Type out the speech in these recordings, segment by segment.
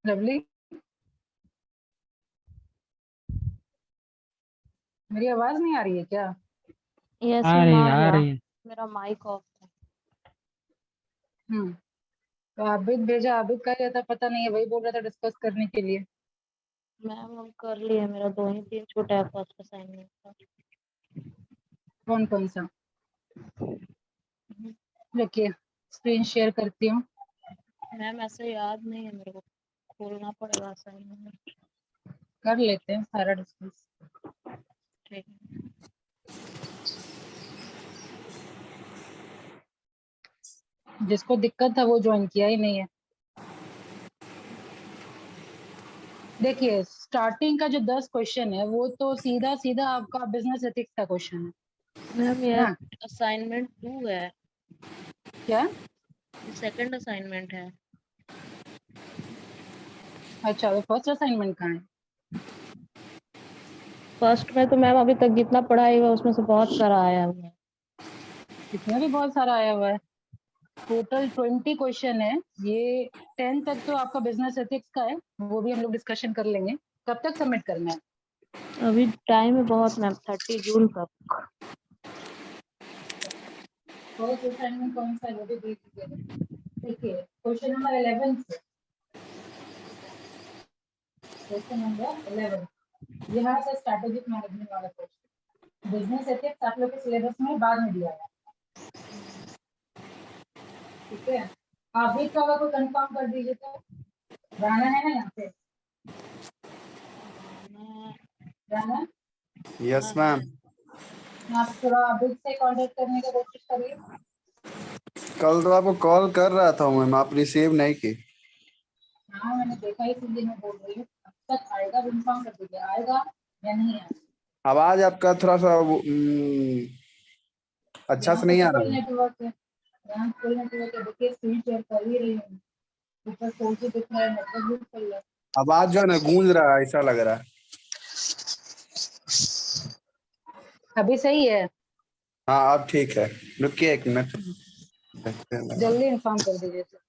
Lovely, मेरी आवाज नहीं आ रही है क्या? यस आ मैम, रही आ है आ गया। रही है। मेरा माइक ऑफ था। हम्म। तो आबिद भेजा, आबिद का क्या था पता नहीं है, वही बोल रहा था डिस्कस करने के लिए। मैम हम कर लिए, मेरा 2 ही 3 छूटा है फर्स्ट असाइनमेंट का। कौन कौन सा? देखिए, स्क्रीन शेयर करती हूँ। मैम ऐसे याद नहीं है मेरे को, खोलना पड़ेगा असाइनमेंट। कर लेते हैं सारा डिस्कस। ठीक है। जिसको दिक्कत था वो ज्वाइन किया ही नहीं है। देखिए, स्टार्टिंग का जो 10 क्वेश्चन है वो तो सीधा सीधा आपका बिजनेस एथिक्स का क्वेश्चन मैम है ये ना? असाइनमेंट 2 है, क्या? सेकंड असाइनमेंट है। अच्छा, तो फर्स्ट असाइनमेंट कहाँ है? फर्स्ट में तो मैम अभी तक जितना पढ़ाई हुआ उसमें से बहुत सारा आया हुआ है। इसमें भी बहुत सारा आया हुआ है। टोटल 20 क्वेश्चन है ये। 10 तक तो आपका बिजनेस एथिक्स का है, वो भी हम लोग डिस्कशन कर लेंगे। कब तक सबमिट करना है? अभी टाइम है बहुत मैम, 30 जून तक। फर्स्ट असाइनमेंट कौन सा है वो भी देख लीजिएगा। देखिए, क्वेश्चन नंबर 11 से क्वेश्चन नंबर 11 यहाँ से स्ट्रैटेजिक मैनेजमेंट वाला क्वेश्चन। बिजनेस एथिक्स आप लोग के सिलेबस में बाद में दिया है, ठीक है? आप भी का को कंफर्म कर दीजिए तो रहना है ना यहाँ पे? रहना। Yes ma'am. आप थोड़ा अभी से कांटेक्ट करने की कोशिश करिए। कल तो आपको कॉल कर रहा था मैम, आप रिसीव नहीं की। हाँ, मैंने देखा, इसलिए मैं बोल रही हूँ। अब तक आएगा, कंफर्म कर दीजिए, आएगा या नहीं आएगा। आवाज आपका थोड़ा सा अच्छा यहाँ से पे नहीं तो आ फुल रहा है। नेटवर्क है, यहाँ फुल नेटवर्क है। देखिए, स्क्रीन शेयर कर ही रही हूँ। ऊपर 4G दिख रहा है, नेटवर्क भी फुल है। आवाज जो है ना गूंज रहा है, ऐसा लग रहा है। अभी सही है? हाँ अब ठीक है। रुकिए 1 मिनट, देखते हैं। जल्दी इन्फॉर्म कर दीजिए सर।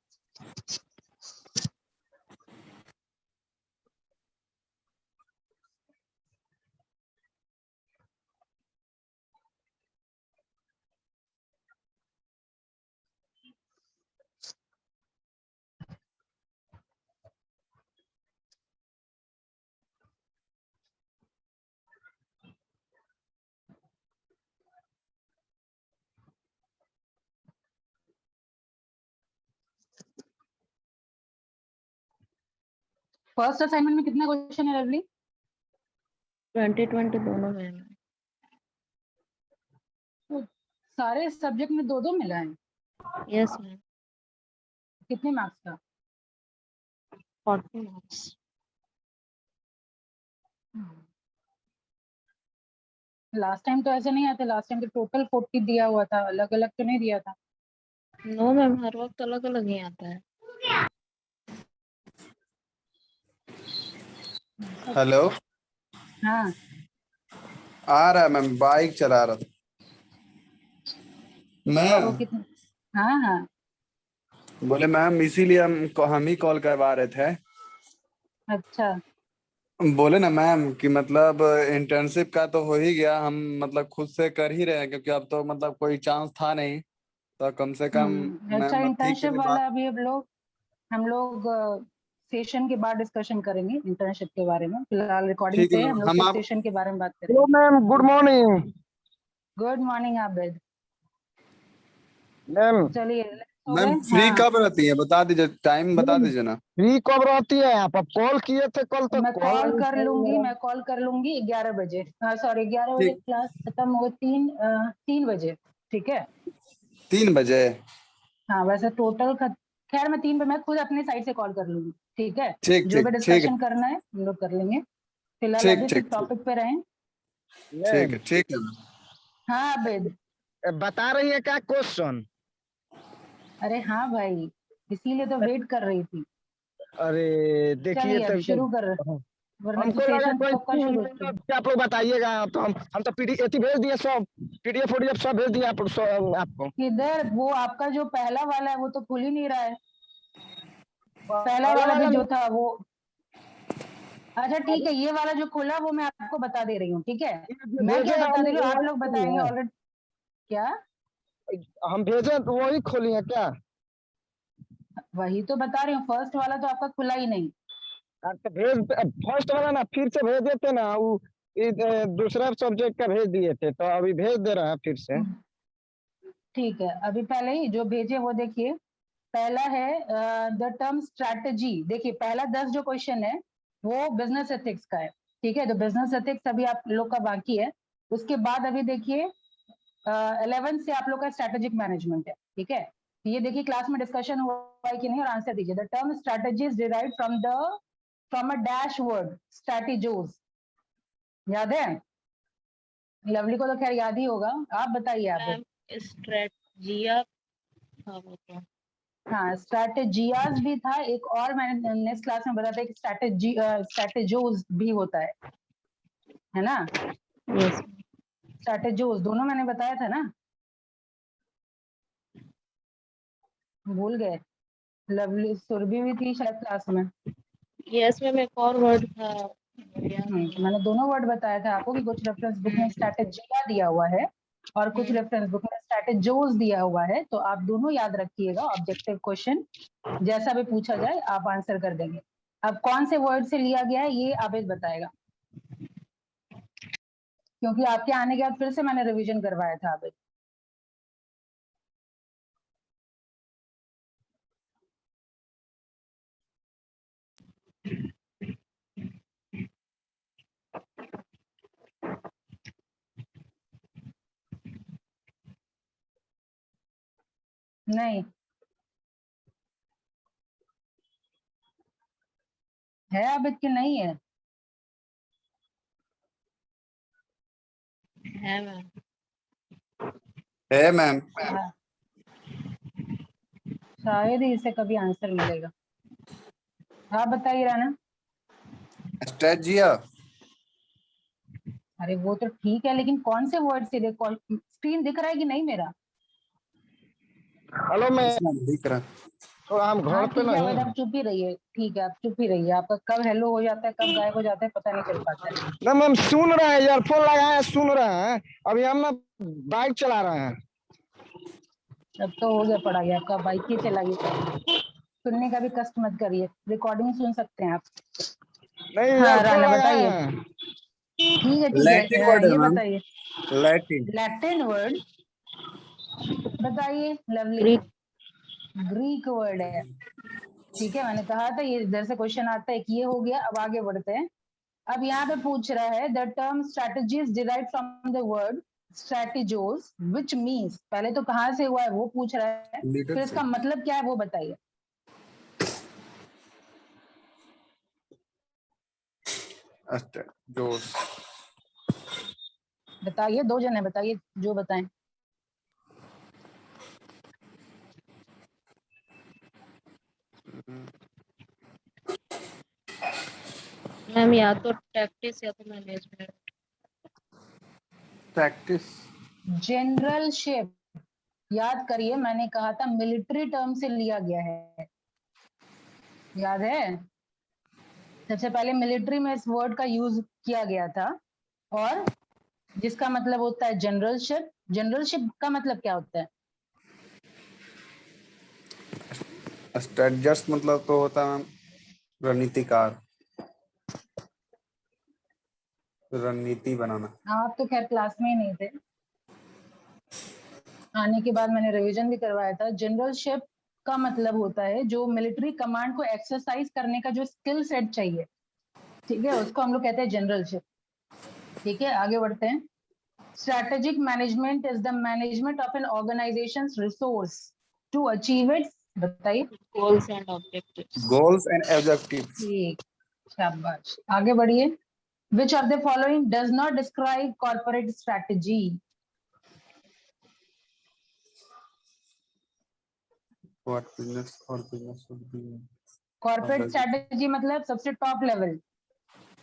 फर्स्ट असाइनमेंट में कितना क्वेश्चन है लवली? 20-20 दोनों में है मैम। तो सारे सब्जेक्ट में दो दो मिला है। Yes ma'am. कितने मार्क्स का? 40 मार्क्स। लास्ट टाइम तो ऐसे नहीं आते, लास्ट टाइम तो टोटल 40 दिया हुआ था, अलग अलग तो नहीं दिया था। नो मैम, हर वक्त अलग अलग ही आता है। हेलो। हाँ, आ रहा है मैम, बाइक चला रहा था तो मैम। कितना? हाँ हाँ। बोले मैम इसीलिए हम ही कॉल करवा रहे थे। अच्छा। बोले ना मैम कि मतलब इंटर्नशिप का तो हो ही गया, हम मतलब खुद से कर ही रहे हैं, क्योंकि अब तो मतलब कोई चांस था नहीं, तो कम से कम अच्छा, मैम ठीक के इंटर्नशिप लिए बात। वाला अभी हम लोग सेशन के बाद डिस्कशन करेंगे इंटर्नशिप के बारे में। फिलहाल रिकॉर्डिंग ठीक है पे हम मैम, लोग हम सिर्फ आप सेशन के बारे में बात हेलो करेंगे। Ma'am, good morning. Good morning Abid. Ma'am चलिए, हो मैम गए? फ्री हाँ, कब रहती है, बता दीजिए, टाइम बता मैम दीजिए ना। फ्री कब रहती है? आप अब कॉल किए थे कल, तो तक मैं कॉल कॉल नहीं कर चल लूंगी, रहा। मैं कॉल कर लूंगी 11 बजे। हाँ सॉरी, 11 बजे ठीक, क्लास खत्म होगा, 3 बजे। ठीक है। 3 बजे। हाँ, वैसे टोटल खैर मैं 3 बजे मैं खुद अपने साइड से कॉल कर लूंगी। ठीक है। ठीक जो भी ठीक ठीक डिस्कशन करना है हम लोग कर लेंगे। फिलहाल ठीक अभी ठीक सिर्फ ठीक टॉपिक पे रहें। मैम ठीक है मैम। हाँ आबिद। बता रही है क्या क्वेश्चन? अरे हाँ भाई, इसीलिए तो वेट कर रही थी। अरे देखिए चलिए अब तो शुरू कर, वरना तो हमको लगा सेशन कोई कब का 3 शुरू मिनट होता। में आप लोग बताइएगा, तो हम तो पीडीएफ भेज दिए सब, पीडीएफ ओडीएफ सब भेज दिए आपको। किधर वो आपका जो पहला वाला है वो तो खुल ही नहीं रहा है। पहला वाला भी जो था वो, अच्छा ठीक है, ये वाला जो खुला वो मैं आपको बता दे रही हूँ, ठीक है। मैं क्या भेजे बता हम दे रही हूँ, आप वही लोग खोली बताएंगे है। ऑलरेडी। क्या? हम भेजे तो वही खोली है क्या? वही तो बता रही हूँ, फर्स्ट वाला तो आपका खुला ही नहीं। तो भेज फर्स्ट वाला ना फिर से भेज देते ना, वो दूसरा सब्जेक्ट का भेज दिए थे, तो अभी भेज दे रहे हैं फिर से। ठीक है, अभी पहले ही जो भेजे वो देखिए। पहला है द टर्म स्ट्रैटेजी। देखिए पहला 10 जो क्वेश्चन है वो बिजनेस एथिक्स का है, ठीक है। तो बिजनेस एथिक्स अभी आप लोग का बाकी है। उसके बाद अभी देखिए 11 से आप लोग का स्ट्रैटेजिक मैनेजमेंट है, ठीक है। तो ये देखिए क्लास में डिस्कशन हुआ है कि नहीं, और आंसर दीजिए। The term strategy is derived from a dash word strategos. याद है? लवली को तो खैर याद ही होगा, आप बताइए आप। मैम स्ट्रेटजिया था वो तो। हाँ, स्ट्रैटेजियाज भी था एक, और मैंने नेक्स्ट क्लास में बताया था कि स्ट्रैटेजोज भी होता है ना। यस। स्ट्रैटेजोज दोनों मैंने बताया था ना, भूल गए? लवली सुरभि भी थी शायद क्लास में। यस मैम एक और वर्ड था। याद नहीं तो मैंने दोनों वर्ड बताया था आपको कि कुछ रेफरेंस बुक में स्ट्रैटेजिया दिया हुआ है और कुछ रेफरेंस बुक में स्ट्रैटेजोज दिया हुआ है। तो आप दोनों याद रखिएगा, ऑब्जेक्टिव क्वेश्चन जैसा भी पूछा जाए आप आंसर कर देंगे। अब कौन से वर्ड से लिया गया है ये आबिद बताएगा, क्योंकि आपके आने के बाद फिर से मैंने रिवीजन करवाया था आबिद। नहीं है आबिद कि नहीं है? है मैम। है मैम। हाँ, शायद ही इसे कभी आंसर मिलेगा। आप बताइए राना। स्ट्रेटजिया। अरे वो तो ठीक है, लेकिन कौन से वर्ड से? देखो स्क्रीन दिख रहा है कि नहीं मेरा? हेलो, मैं दिख रहा। थोड़ा हम घर हाँ पे ठीक है नहीं। अवैध, आप चुप ही रहिए, ठीक है आप चुप ही रहिए। आपका कब हेलो हो जाता है कब गायब हो जाता है पता नहीं चल पाता है। ना मैम सुन रहे हैं, ईयरफोन लगाए हैं, सुन रहे हैं। अभी हम ना बाइक चला रहे हैं। अब तो हो गया पढ़ाई आपका, बाइक ही चलाइए। सुनने का भी कष्ट मत करिए, रिकॉर्डिंग सुन सकते हैं आप। नहीं, हाँ ईयरफोन राना लगाए बताइए। हैं। ठीक लैटिन है वर्ड है ये मैम। बताइए। लैटिन। लैटिन वर्ड बताइए लवली। ग्रीक। ग्रीक वर्ड है, ठीक है। मैंने कहा था ये इधर से क्वेश्चन आता है कि ये हो गया। अब आगे बढ़ते हैं। अब यहाँ पे पूछ रहा है the term strategy is derived from the word strategos which means. पहले तो कहाँ से हुआ है वो पूछ रहा है, फिर इसका लीडरशिप। मतलब क्या है वो बताइए। जोश। बताइए, दो जने बताइए जो बताएं। मैम या तो टैक्टिस या तो मैनेजमेंट। प्रैक्टिस। जनरलशिप, याद करिए मैंने कहा था मिलिट्री टर्म से लिया गया है, याद है? सबसे पहले मिलिट्री में इस वर्ड का यूज किया गया था, और जिसका मतलब होता है जनरलशिप। जनरलशिप का मतलब क्या होता है? स्ट्रेटजर्स मतलब तो होता है मैम रणनीतिकार, रणनीति बनाना। आप तो खैर क्लास में ही नहीं थे, आने के बाद मैंने रिवीजन भी करवाया था। जनरलशिप का मतलब होता है जो मिलिट्री कमांड को एक्सरसाइज करने का जो स्किल सेट चाहिए, ठीक है, उसको हम लोग कहते हैं जनरलशिप। ठीक है आगे बढ़ते हैं। Strategic management is the management of an organisation resource to achieve its. बताइए। Goals and objectives. Goals and objectives. ठीक, शाबाश आगे बढ़िए। Which of the following does not describe corporate strategy? What business और business should be. Corporate strategy मतलब सबसे top level.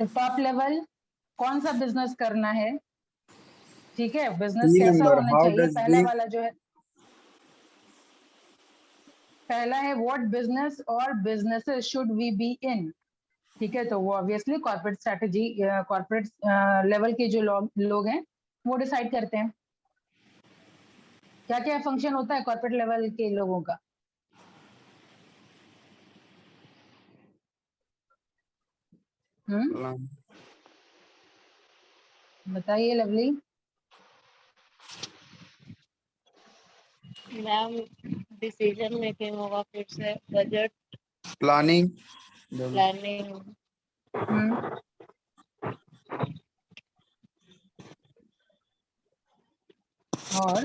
तो top level कौन सा बिजनेस करना है, ठीक है, बिजनेस 3 कैसा नंबर होना हाउ चाहिए, डज पहला बी। वाला जो है। पहला है व्हाट बिजनेस और businesses should we be in, ठीक है, तो वो obviously corporate strategy, corporate level के जो लोग हैं वो डिसाइड करते हैं क्या क्या फंक्शन होता है कॉर्पोरेट लेवल के लोगों का। बताइए लवली। मैम डिसीजन मेकिंग होगा, फिर से बजट प्लानिंग। प्लानिंग, और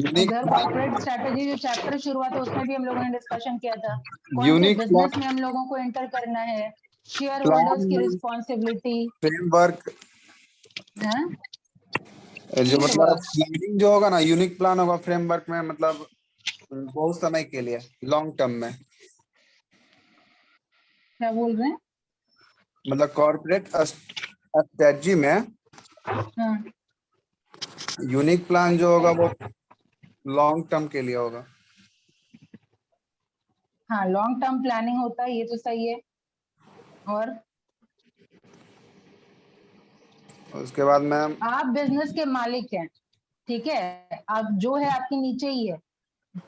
यूनिक इधर कॉर्पोरेट स्ट्रेटजी जो चैप्टर शुरू हुआ था उसमें भी हम लोगों ने डिस्कशन किया था कौन से यूनिक बिजनेस में हम लोगों को एंटर करना है, शेयर होल्डर्स की रिस्पॉन्सिबिलिटी फ्रेमवर्क, है। जो फील्ड मतलब वर्क, प्लानिंग जो होगा ना, यूनिक प्लान होगा फ्रेमवर्क में, मतलब बहुत समय के लिए, लॉन्ग टर्म में। क्या बोल रहे हैं? मतलब कॉर्पोरेट स्ट्रेटजी में हाँ यूनिक प्लान जो होगा वो लॉन्ग टर्म के लिए होगा। हाँ, लॉन्ग टर्म प्लानिंग होता है, ये तो सही है। और उसके बाद में आप बिजनेस के मालिक हैं, ठीक है, आप जो है आपके नीचे ही है,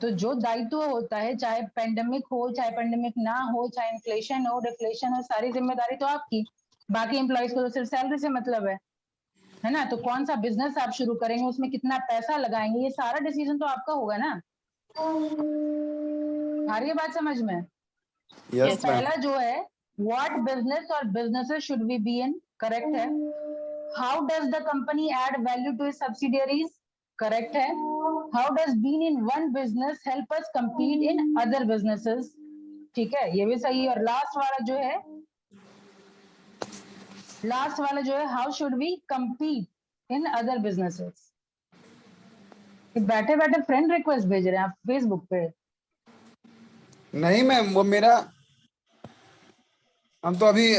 तो जो दायित्व होता है, चाहे पेंडेमिक हो चाहे पेंडेमिक ना हो, चाहे इन्फ्लेशन हो डिफ्लेशन हो, सारी जिम्मेदारी तो आपकी। बाकी एम्प्लॉयज को तो सिर्फ सैलरी से मतलब है ना। तो कौन सा बिजनेस आप शुरू करेंगे, उसमें कितना पैसा लगाएंगे, ये सारा डिसीजन तो आपका होगा ना। आ रही है बात समझ में? Yes ma'am. पहला जो है व्हाट बिजनेस और businesses should we be in, correct है। How does the company add value to subsidiaries, correct है। How does being in one business help us compete in other businesses, ठीक है, ये भी सही है। और लास्ट वाला जो है how should we compete in other businesses. बैठे बैठे फ्रेंड रिक्वेस्ट भेज रहे हैं आप फेसबुक पे। नहीं मैम, वो मेरा, हम तो अभी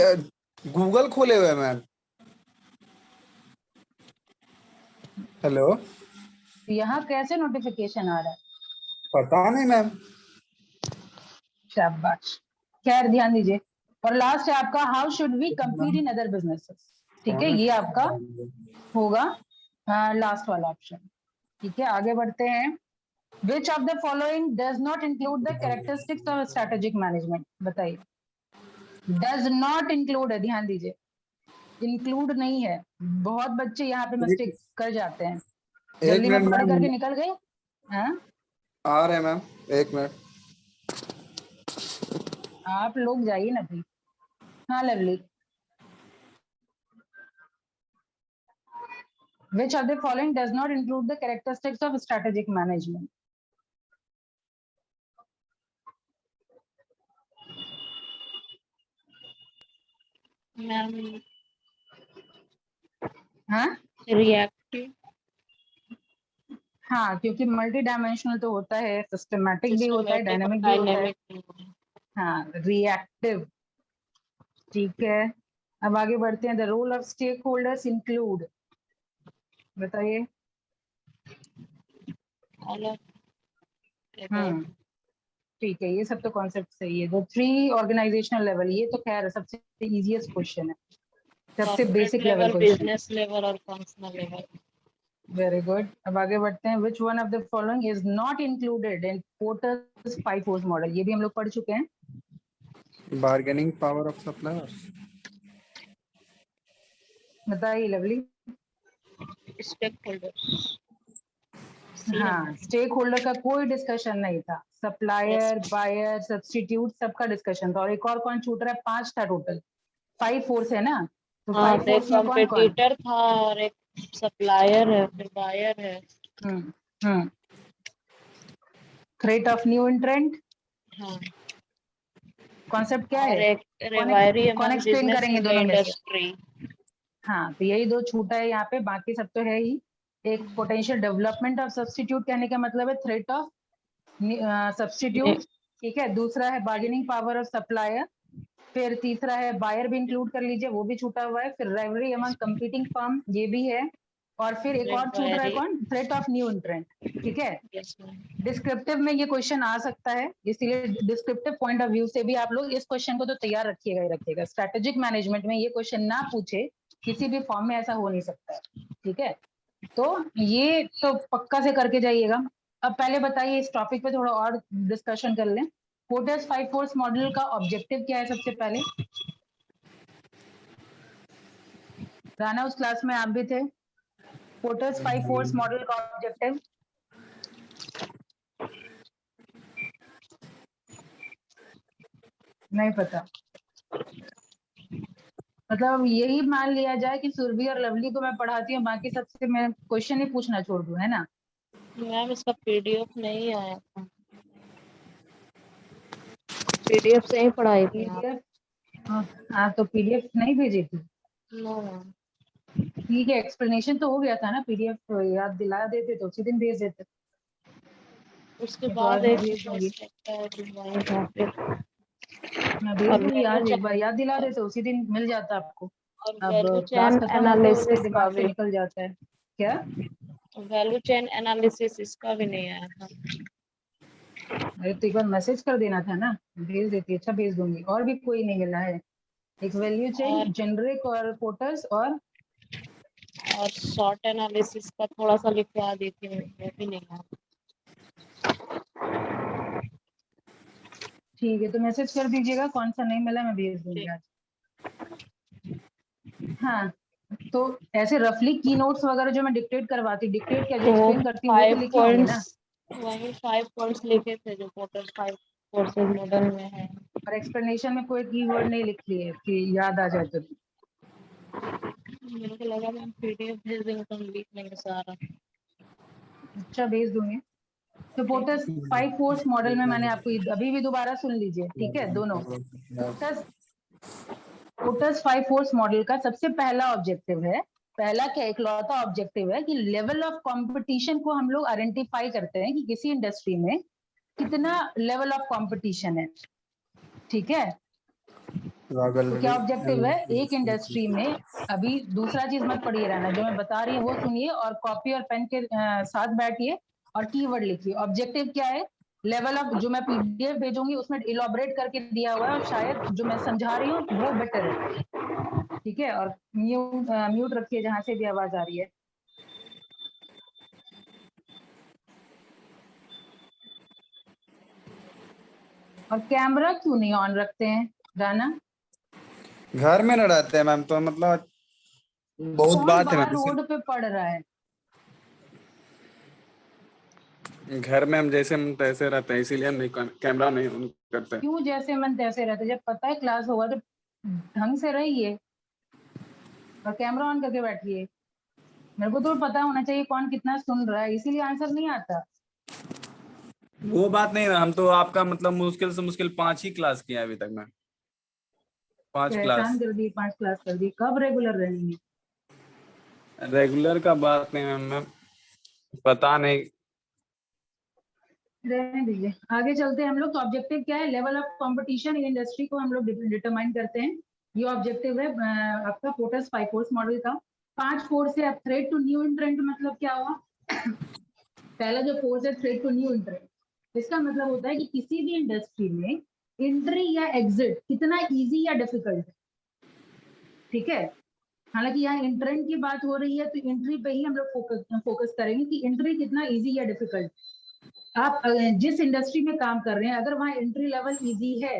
गूगल खोले हुए हैं मैम। हेलो। यहाँ कैसे नोटिफिकेशन आ रहा है? पता नहीं मैम। शाबाश, खैर ध्यान दीजिए। और लास्ट है आपका how should we compete in other businesses, ठीक है, ये आपका होगा लास्ट वाला ऑप्शन। ठीक है, आगे बढ़ते हैं। विच of the following does not include the characteristics of strategic management, बताइए। डज नॉट इंक्लूड है, ध्यान दीजिए, इंक्लूड नहीं है। बहुत बच्चे यहाँ पे मिस्टेक कर जाते हैं। एक जल्दी में मिनट पढ़ मैम, करके निकल गए। हाँ, आ रहे हैं मैम, एक मिनट। आप लोग जाइए ना भाई। हाँ lovely. Which of the following does not include the characteristics of strategic management? Ma'am हाँ रिएक्टिव, हाँ, क्योंकि मल्टी डायमेंशनल तो होता है, सिस्टमैटिक भी होता है, सिस्टमैटिक और डायनामिक भी होता है। डायनेमिक। हाँ, रिएक्टिव, ठीक है। अब आगे बढ़ते हैं। The role of stakeholders include, बताइए। अलग ठीक है, ये सब तो कॉन्सेप्ट सही है। द थ्री ऑर्गेनाइजेशनल लेवल, ये तो खैर सबसे इजीएस्ट क्वेश्चन है, सबसे corporate basic level level, question. Business level और फंक्शनल लेवल। Very good. अब आगे बढ़ते हैं। Which one of the following is not included in Porter's 5 force model, ये भी हम लोग पढ़ चुके हैं। Bargaining power of suppliers. बताइए लवली। Stakeholders. हाँ, स्टेक होल्डर का कोई डिस्कशन नहीं था, सप्लायर यस। बायर सब्सटीट्यूट सबका डिस्कशन था। और एक और कौन छूट रहा है? 5 था टोटल, 5 फोर्स है ना, तो हाँ, 5 तो एक फोर्स में कौन कौन? कॉम्पिटिटर था और एक सप्लायर है, फिर बायर है। हम्म थ्रेट ऑफ न्यू एंट्रेंट, हाँ, कॉन्सेप्ट क्या और है? एक कौन रिवायरी कौन अमंग एक्सप्लेन बिजनेस करेंगे इन द दोनों में से? इंडस्ट्री। हाँ, तो यही 2 छूटा है यहाँ पे, बाकी सब तो है ही। एक पोटेंशियल डेवलपमेंट ऑफ सब्सटीट्यूट, कहने का मतलब है थ्रेट ऑफ सब्सटीट्यूट, ठीक है। दूसरा है बार्गेनिंग पावर ऑफ सप्लायर, फिर तीसरा है बायर भी इंक्लूड कर लीजिए, वो भी छूटा हुआ है। फिर राइवलरी अमंग कंपीटिंग फर्म, ये भी है। और फिर एक और छूट रहा है कौन, थ्रेट ऑफ न्यू एंट्रेंट। ठीक है, यस मैम। डिस्क्रिप्टिव में ये क्वेश्चन आ सकता है, इसीलिए डिस्क्रिप्टिव पॉइंट ऑफ व्यू से भी आप लोग इस क्वेश्चन को तो तैयार रखिएगा ही रखिएगा। स्ट्रेटेजिक मैनेजमेंट में ये क्वेश्चन ना पूछे किसी भी फॉर्म में, ऐसा हो नहीं सकता है। ठीक है, तो ये तो पक्का से करके जाइएगा। अब पहले बताइए इस टॉपिक पे थोड़ा और डिस्कशन कर लें। पोर्टर्स 5 फोर्स मॉडल का ऑब्जेक्टिव क्या है सबसे पहले? राना उस क्लास में आप भी थे। पोर्टर्स 5 फोर्स मॉडल का ऑब्जेक्टिव नहीं पता, मतलब यही मान लिया जाए कि सुरभि और लवली को मैं पढ़ाती हूँ, बाकी सबसे मैं क्वेश्चन ही पूछना छोड़ दूं, है ना? मैम इसका पीडीएफ नहीं आया था, पीडीएफ से ही पढ़ाई थी आप? पीडीएफ, हाँ तो पीडीएफ नहीं भेजी थी? No ma'am. ठीक है, एक्सप्लेनेशन तो हो गया था ना, पीडीएफ याद दिला देते तो उसी दिन भेज देते। उसके तो बाद आज मैं एक भेज दूंगी, मैं भेज और दूंगी आज, वैल्यू एक बार याद दिला देते उसी दिन मिल जाता आपको। और अब वैल्यू क्लास चेन खत्म होते होते एनालिसिस का दिमाग से भी, निकल जाता है। क्या? वैल्यू चेन एनालिसिस इसका भी नहीं आया था। अरे तो एक बार मैसेज कर देना था ना, भेज देती। अच्छा भेज दूंगी। और भी कोई नहीं मिला है? एक वैल्यू चेन, और जेनरिक और पोर्टर्स और शॉर्ट एनालिसिस का थोड़ा सा लिखवा देती हूँ, वो भी नहीं आया। ठीक है, तो मैसेज कर दीजिएगा कौन सा नहीं मिला, मैं भेज दूंगी आज। हाँ, तो ऐसे रफली की नोट्स वगैरह जो मैं डिक्टेट करवाती, डिक्टेट क्या जो तो एक्सप्लेन करती हूँ वो तो 5 लिखे होंगे ना? पॉइंट्स, वही 5 पॉइंट्स लिखे थे जो पोर्टल 5 कोर्सेज मॉडल में है। और एक्सप्लेनेशन में कोई कीवर्ड नहीं लिखी है कि याद आ जाए तो। मेरे को लगा मैम पीडीएफ भेज देंगे तो हम लिख लेंगे सारा। अच्छा भेज दूंगी। तो पोर्टस 5 फोर्स मॉडल में मैंने आपको अभी भी दोबारा सुन लीजिए, ठीक है दोनों। पोर्टस 5 फोर्स मॉडल का सबसे पहला ऑब्जेक्टिव है, पहला क्या इकलौता ऑब्जेक्टिव है कि लेवल ऑफ कंपटीशन को हम लोग आइडेंटिफाई करते हैं कि किसी इंडस्ट्री में कितना लेवल ऑफ कंपटीशन है। ठीक है, तो क्या ऑब्जेक्टिव है एक इंडस्ट्री में? अभी दूसरा चीज मत पढ़िए रहना, जो मैं बता रही हूँ वो सुनिए और कॉपी और पेन के साथ बैठिए और कीवर्ड लिखिए। ऑब्जेक्टिव क्या है? लेवल ऑफ, जो मैं पीडीएफ भेजूंगी उसमें इलोबरेट करके दिया हुआ है और शायद जो मैं समझा रही हूँ वो बेटर है। ठीक है, और म्यूट रखिए जहां से भी आवाज आ रही है। और कैमरा क्यों नहीं ऑन रखते हैं राना? घर में न रहते हैं मैम, तो मतलब बहुत कौन बात है बाहर मैम। रोड पे पढ़ रहा है? घर में हम जैसे हम तैसे रहते हैं, इसीलिए हम नहीं कैमरा नहीं ऑन करते। क्यों जैसे मन तैसे रहते? जब पता है क्लास होगा तो ढंग से रहिए और कैमरा ऑन करके बैठिए। मेरे को तो पता होना चाहिए कौन कितना सुन रहा है, इसीलिए आंसर नहीं आता। वो बात नहीं है, हम तो आपका मतलब मुश्किल से मुश्किल 5 ही क्लास किया है अभी तक मैम, 5 एहसान क्लास। कर दी, 5 क्लास कर दी, कब रेगुलर रहेंगे? रेगुलर का बात नहीं मैम, पता नहीं। रहने दीजिए, आगे चलते हैं हम लोग। तो ऑब्जेक्टिव क्या है? Level of competition in industry को हम लोग डिटरमाइन करते हैं। ये ऑब्जेक्टिव है आपका पोर्टस 5 फोर्स मॉडल का। 5 फोर्स है। अब थ्रेट टू न्यू एंट्रेंट मतलब क्या हुआ? पहला जो फोर्स है थ्रेट टू न्यू एंट्रेंट, इसका मतलब होता है कि किसी भी इंडस्ट्री में एंट्री या एग्जिट कितना इजी या डिफिकल्ट है। ठीक है, हालांकि यहाँ एंट्रेंट की बात हो रही है तो एंट्री पे ही हम लोग फोकस करेंगे कि एंट्री कितना इजी या डिफिकल्ट। आप जिस इंडस्ट्री में काम कर रहे हैं अगर वहां एंट्री लेवल इजी है,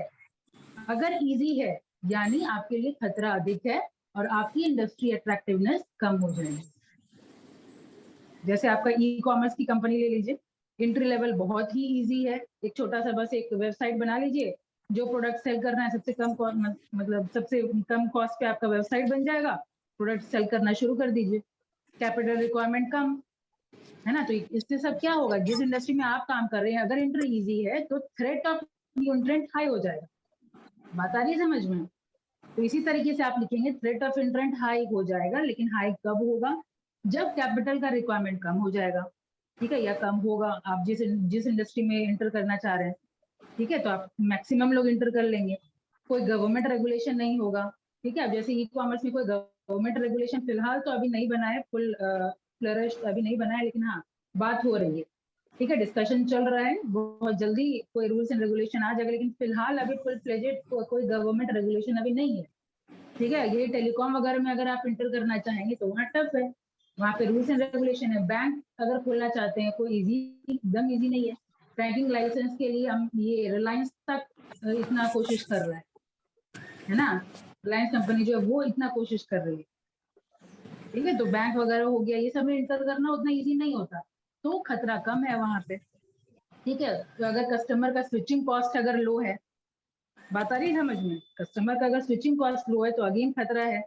अगर इजी है यानी आपके लिए खतरा अधिक है और आपकी इंडस्ट्री अट्रैक्टिवनेस कम हो जाएगी। जैसे आपका ई कॉमर्स की कंपनी ले लीजिए, एंट्री लेवल बहुत ही इजी है। एक छोटा सा बस एक वेबसाइट बना लीजिए, जो प्रोडक्ट सेल करना है सबसे कम मतलब सबसे कम कॉस्ट पे आपका वेबसाइट बन जाएगा, प्रोडक्ट सेल करना शुरू कर दीजिए। कैपिटल रिक्वायरमेंट कम है ना। तो इससे सब क्या होगा, जिस इंडस्ट्री में आप काम कर रहे हैं अगर एंट्री इजी है तो थ्रेट ऑफ न्यू एंट्रेंट हाई हो जाएगा। बात आ रही है समझ में? तो इसी तरीके से आप लिखेंगे थ्रेट ऑफ एंट्रेंट हाई हो जाएगा, लेकिन हाई कब होगा? जब कैपिटल का रिक्वायरमेंट कम हो जाएगा। ठीक है, या कम होगा, आप जिस इंडस्ट्री में एंटर करना चाह रहे हैं। ठीक है, तो आप मैक्सिमम लोग एंटर कर लेंगे, कोई गवर्नमेंट रेगुलेशन नहीं होगा। ठीक है, अब जैसे ई कॉमर्स में कोई गवर्नमेंट रेगुलेशन फिलहाल तो अभी नहीं बना है फुल फ्लरिश अभी नहीं बना है, लेकिन हाँ बात हो रही है, ठीक है, डिस्कशन चल रहा है, बहुत जल्दी कोई रूल्स एंड रेगुलेशन आ जाएगा, लेकिन फिलहाल अभी फुल फ्लेजेड कोई गवर्नमेंट रेगुलेशन अभी नहीं है, ठीक है। ये टेलीकॉम वगैरह में अगर आप इंटर करना चाहेंगे तो वहाँ टफ है, वहाँ पे रूल्स एंड रेगुलेशन है। बैंक अगर खोलना चाहते हैं कोई इजी, एकदम इजी नहीं है। बैंकिंग लाइसेंस के लिए हम ये रिलायंस तक इतना कोशिश कर रहा है ना, रिलायंस कंपनी जो है वो इतना कोशिश कर रही है, ठीक है। तो बैंक वगैरह हो गया, ये सब में इंटर करना उतना इजी नहीं होता, तो खतरा कम है वहां पे, ठीक है। तो अगर कस्टमर का स्विचिंग कॉस्ट अगर लो है, बात आ रही है समझ में, कस्टमर का अगर स्विचिंग कॉस्ट लो है तो अगेन खतरा है,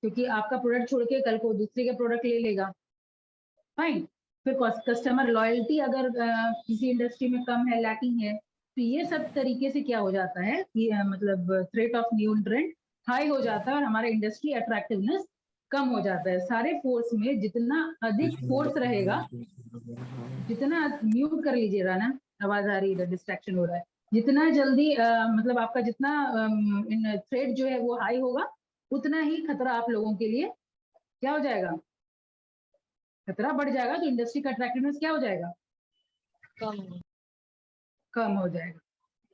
क्योंकि आपका प्रोडक्ट छोड़ के कल को दूसरे का प्रोडक्ट ले लेगा, फाइन। फिर कस्टमर लॉयल्टी अगर किसी इंडस्ट्री में कम है, लैकिंग है, तो ये सब तरीके से क्या हो जाता है कि मतलब थ्रेट ऑफ न्यू एंट्रेंट हाई हो जाता है और हमारा इंडस्ट्री अट्रैक्टिवनेस कम हो जाता है। सारे फोर्स में जितना अधिक फोर्स रहेगा, जितना म्यूट कर लीजिएगा ना, आवाज आ रही है, डिस्ट्रैक्शन हो रहा है, जितना जल्दी मतलब आपका जितना थ्रेट जो है वो हाई होगा, उतना ही खतरा आप लोगों के लिए क्या हो जाएगा, खतरा बढ़ जाएगा, तो इंडस्ट्री का अट्रैक्टिवनेस क्या हो जाएगा, कम हो जाएगा,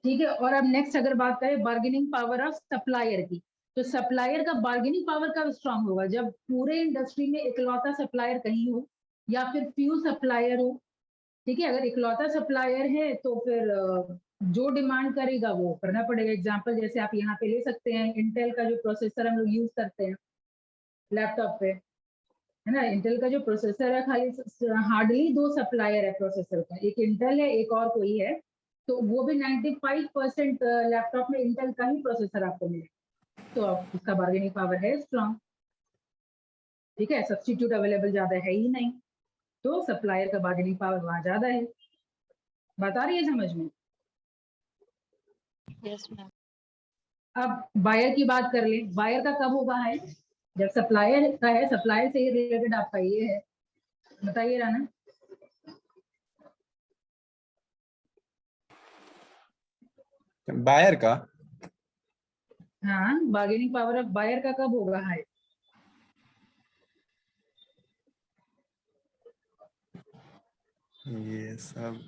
ठीक है। और अब नेक्स्ट अगर बात करें बार्गेनिंग पावर ऑफ सप्लायर की, तो सप्लायर का बार्गेनिंग पावर कब स्ट्रांग होगा, जब पूरे इंडस्ट्री में इकलौता सप्लायर कहीं हो या फिर फ्यू सप्लायर हो, ठीक है। अगर इकलौता सप्लायर है तो फिर जो डिमांड करेगा वो करना पड़ेगा। एग्जांपल जैसे आप यहाँ पे ले सकते हैं, इंटेल का जो प्रोसेसर हम लोग यूज करते हैं लैपटॉप पे, है ना, इंटेल का जो प्रोसेसर है, खाली हार्डली 2 सप्लायर है प्रोसेसर का, एक इंटेल है एक और कोई है, तो वो भी 95% लैपटॉप में इंटेल का ही प्रोसेसर आपको मिले, तो उसका बार्गेनिंग पावर है स्ट्रॉन्ग, ठीक है। सब्स्टिट्यूट अवेलेबल ज्यादा है ही नहीं, तो सप्लायर का बार्गेनिंग पावर वहां ज्यादा है। बता रही है समझ में? Yes ma'am. अब बायर की बात कर ले, बायर का कब होगा है, जब सप्लायर का है, सप्लायर से ही रिलेटेड आपका ये है, बताइए राना। बायर का हाँ, बार्गेनिंग पावर ऑफ बायर का कब होगा हाई, ये सब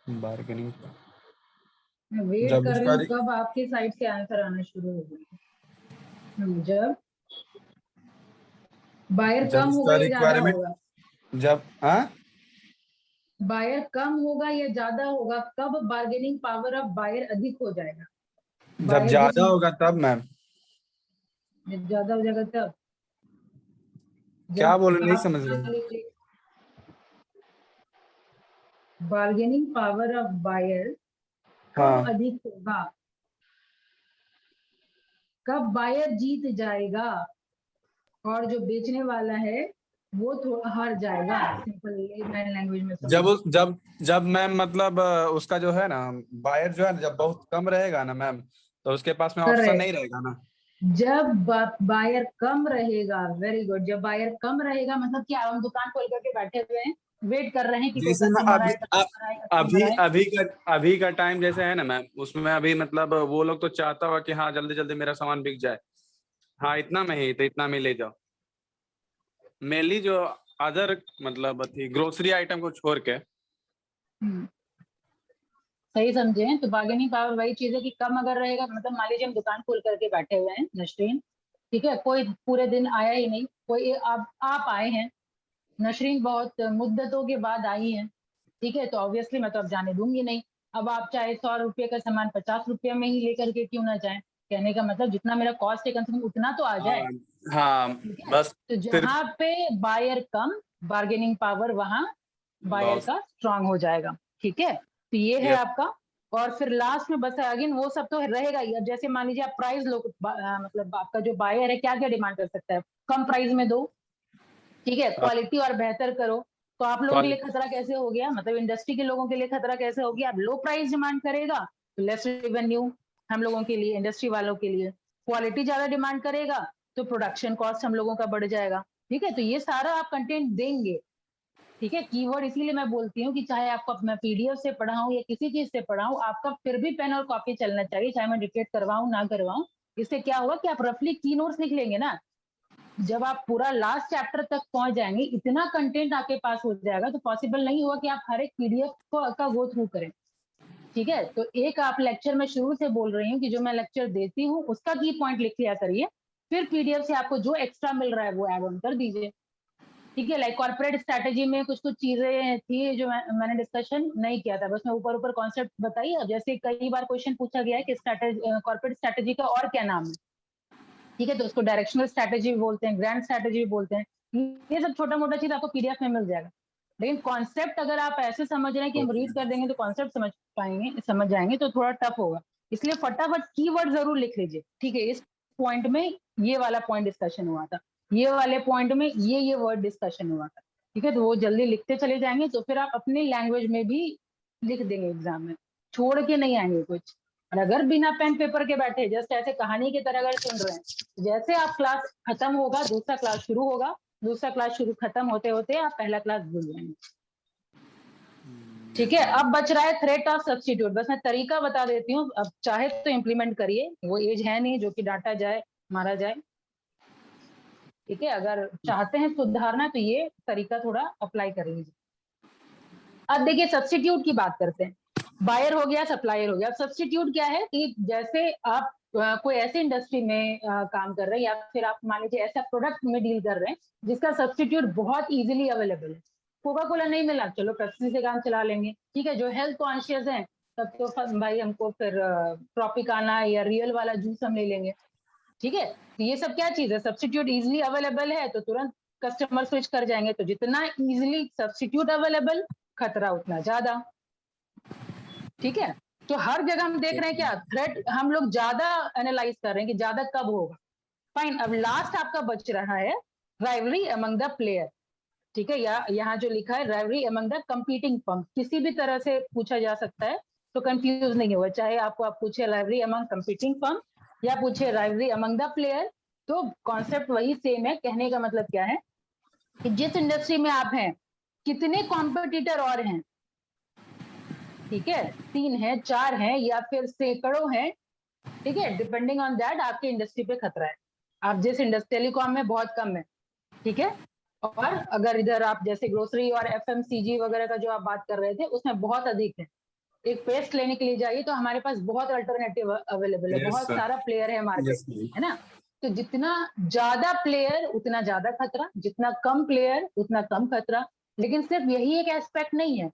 बार्गेनिंग मैं वेट जब कर रही उसका हूँ कब आपके साइड से आंसर आना शुरू हो गया। जब बायर जब कम होगा उसका या ज्यादा रिक्वायरमेंट होगा, जब हाँ बायर कम होगा या ज्यादा होगा, कब बार्गेनिंग पावर ऑफ बायर अधिक हो जाएगा, जब बायर जिस, ज्यादा होगा तब मैम। जब ज्यादा हो जाएगा तब, क्या जब बोले नहीं आप समझ मान रहे। लीजिए बार्गेनिंग पावर ऑफ बायर कब हाँ अधिक होगा, कब बायर जीत जाएगा और जो बेचने वाला है वो थोड़ा हार जाएगा, सिंपल लेमैन लैंग्वेज में जब समझ। उस जब जब मैम मतलब उसका जो है ना बायर जो है ना जब बहुत कम रहेगा ना मैम, तो उसके पास में ऑप्शन नहीं करेक्ट, रहेगा ना। जब बायर कम रहेगा, वेरी गुड, जब बायर कम रहेगा मतलब क्या, हम दुकान खोल करके बैठे हुए हैं, वेट कर रहे हैं कि कोई जैसे मैं कस्टमर अभी आए, कस्टमर आए, कस्टमर अभी आए। अभी का टाइम जैसे है ना मैम, उसमें अभी मतलब वो लोग तो चाहता होगा कि हाँ जल्दी जल्दी मेरा सामान बिक जाए, हाँ इतना में ही तो इतना में ले जाओ। मेनली जो अदर मतलब थी ग्रोसरी आइटम को छोड़ के। सही समझे हैं, तो बार्गेनिंग पावर वही चीज है कि कम अगर रहेगा, मतलब मान लीजिए हम दुकान खोल करके बैठे हुए हैं नशरीन, ठीक है, कोई पूरे दिन आया ही नहीं, कोई आप आए हैं, नशरीन बहुत मुद्दतों के बाद आई हैं, ठीक है, तो ऑब्वियसली मैं तो अब जाने दूंगी नहीं। अब आप चाहे 100 रुपये का सामान 50 रुपये में ही लेकर के क्यों ना जाए, कहने का मतलब जितना मेरा कॉस्ट है कम से कम उतना तो आ जाए, हाँ ठीक है। बस तो सिर्फ जहां पे बायर कम, बार्गेनिंग पावर वहां बायर बहुत का स्ट्रांग हो जाएगा, ठीक है। तो ये है ये आपका। और फिर लास्ट में बस अगेन वो सब तो रहेगा ही। अब जैसे मान लीजिए आप प्राइस लो, मतलब आपका जो बायर है क्या क्या डिमांड कर सकता है, कम प्राइस में दो, ठीक है, क्वालिटी और बेहतर करो, तो आप लोगों के लिए क्वालिटी खतरा कैसे हो गया, मतलब इंडस्ट्री के लोगों के लिए खतरा कैसे हो गया, आप लो प्राइस डिमांड करेगा तो लेस रेवेन्यू हम लोगों के लिए, इंडस्ट्री वालों के लिए, क्वालिटी ज्यादा डिमांड करेगा तो प्रोडक्शन कॉस्ट हम लोगों का बढ़ जाएगा, ठीक है। तो ये सारा आप कंटेंट देंगे, ठीक है। कीवर्ड इसीलिए मैं बोलती हूँ कि चाहे आपको मैं पीडीएफ से पढ़ाऊँ या किसी चीज से पढ़ाऊँ, आपका फिर भी पेन और कॉपी चलना चाहिए, चाहे मैं डिक्टेट करवाऊँ ना करवाऊँ। इससे क्या होगा कि आप रफली की नोट्स लिख लेंगे ना, जब आप पूरा लास्ट चैप्टर तक पहुंच जाएंगे, इतना कंटेंट आपके पास हो जाएगा तो पॉसिबल नहीं होगा कि आप हर एक पीडीएफ का गो थ्रू करें। ठीक है, तो एक आप लेक्चर में शुरू से बोल रही हूँ कि जो मैं लेक्चर देती हूँ उसका की पॉइंट लिख लिया करिए, फिर पीडीएफ से आपको जो एक्स्ट्रा मिल रहा है वो ऐड ऑन कर दीजिए। ठीक है, लाइक कॉर्पोरेट स्ट्रैटेजी में कुछ कुछ चीजें थी जो मैंने डिस्कशन नहीं किया था, बस मैं ऊपर ऊपर कॉन्सेप्ट बताई। अब जैसे कई बार क्वेश्चन पूछा गया है कि कॉर्पोरेट स्ट्रैटेजी का और क्या नाम है, ठीक है, तो उसको डायरेक्शनल स्ट्रैटेजी भी बोलते हैं, ग्रैंड स्ट्रैटेजी भी बोलते हैं। ये सब छोटा मोटा चीज आपको पीडीएफ में मिल जाएगा, लेकिन कॉन्सेप्ट अगर आप ऐसे समझ रहे हैं कि हम रीड कर देंगे तो कॉन्सेप्ट समझ जाएंगे तो थोड़ा टफ होगा। इसलिए फटाफट कीवर्ड जरूर लिख लीजिए। ठीक है, इस पॉइंट में ये वाला पॉइंट डिस्कशन हुआ था, ये वाले पॉइंट में ये वर्ड डिस्कशन हुआ था। ठीक है, तो वो जल्दी लिखते चले जाएंगे तो फिर आप अपनी लैंग्वेज में भी लिख देंगे एग्जाम में, छोड़ के नहीं आएंगे कुछ। और अगर बिना पेन पेपर के बैठे जस्ट ऐसे कहानी की तरह अगर सुन रहे हैं, जैसे आप क्लास खत्म होगा दूसरा क्लास शुरू होगा, दूसरा क्लास शुरू खत्म होते होते आप पहला क्लास भूल जाएंगे। ठीक है, अब बच रहा है थ्रेट ऑफ सब्स्टिट्यूट। बस मैं तरीका बता देती हूँ, अब चाहे तो इम्प्लीमेंट करिए, वो एज है नहीं जो कि डांटा जाए मारा जाए। ठीक है, अगर चाहते हैं सुधारना तो ये तरीका थोड़ा अप्लाई कर लीजिए। अब देखिए सब्स्टिट्यूट की बात करते हैं। बायर हो गया, सप्लायर हो गया। अब सब्स्टिट्यूट क्या है कि जैसे आप कोई ऐसे इंडस्ट्री में काम कर रहे हैं या फिर आप मान लीजिए ऐसा प्रोडक्ट में डील कर रहे हैं जिसका सब्स्टिट्यूट बहुत इजीली अवेलेबल है। कोका कोला नहीं मिला, चलो पेप्सी से काम चला लेंगे। ठीक है, जो हेल्थ कॉन्शियस है तब तो भाई हमको फिर ट्रॉपिकाना या रियल वाला जूस हम ले लेंगे। ठीक है, तो ये सब क्या चीज है, सब्स्टिट्यूट इजीली अवेलेबल है तो तुरंत कस्टमर स्विच कर जाएंगे। तो जितना इजीली सब्स्टिट्यूट अवेलेबल, खतरा उतना ज्यादा। ठीक है, तो हर जगह हम देख रहे हैं क्या थ्रेट हम लोग ज्यादा एनालाइज कर रहे हैं कि ज्यादा कब होगा। फाइन, अब लास्ट आपका बच रहा है राइवलरी अमंग द प्लेयर। ठीक है, या यहाँ जो लिखा है rivalry among the competing firm, किसी भी तरह से पूछा जा सकता है तो कंफ्यूज नहीं हुआ, चाहे आपको आप पूछे राइवलरी अमंग कंपीटिंग फर्म या पूछे राइवलरी अमंग द प्लेयर, तो कॉन्सेप्ट वही सेम है। कहने का मतलब क्या है कि जिस इंडस्ट्री में आप हैं कितने कॉम्पिटिटर और हैं। ठीक है, 3 है, 4 है या फिर सैकड़ों हैं। ठीक है, डिपेंडिंग ऑन दैट आपके इंडस्ट्री पे खतरा है। आप जिस इंडस्ट्री टेलीकॉम में बहुत कम है। ठीक है, और अगर इधर आप जैसे ग्रोसरी और एफएमसीजी वगैरह का जो आप बात कर रहे थे उसमें बहुत अधिक है। एक पेस्ट लेने के लिए जाइए तो हमारे पास बहुत अल्टरनेटिव अवेलेबल है, बहुत सारा प्लेयर है मार्केट में, है ना। तो जितना ज्यादा प्लेयर उतना ज्यादा खतरा, जितना कम प्लेयर उतना कम खतरा। लेकिन सिर्फ यही एक एस्पेक्ट नहीं है,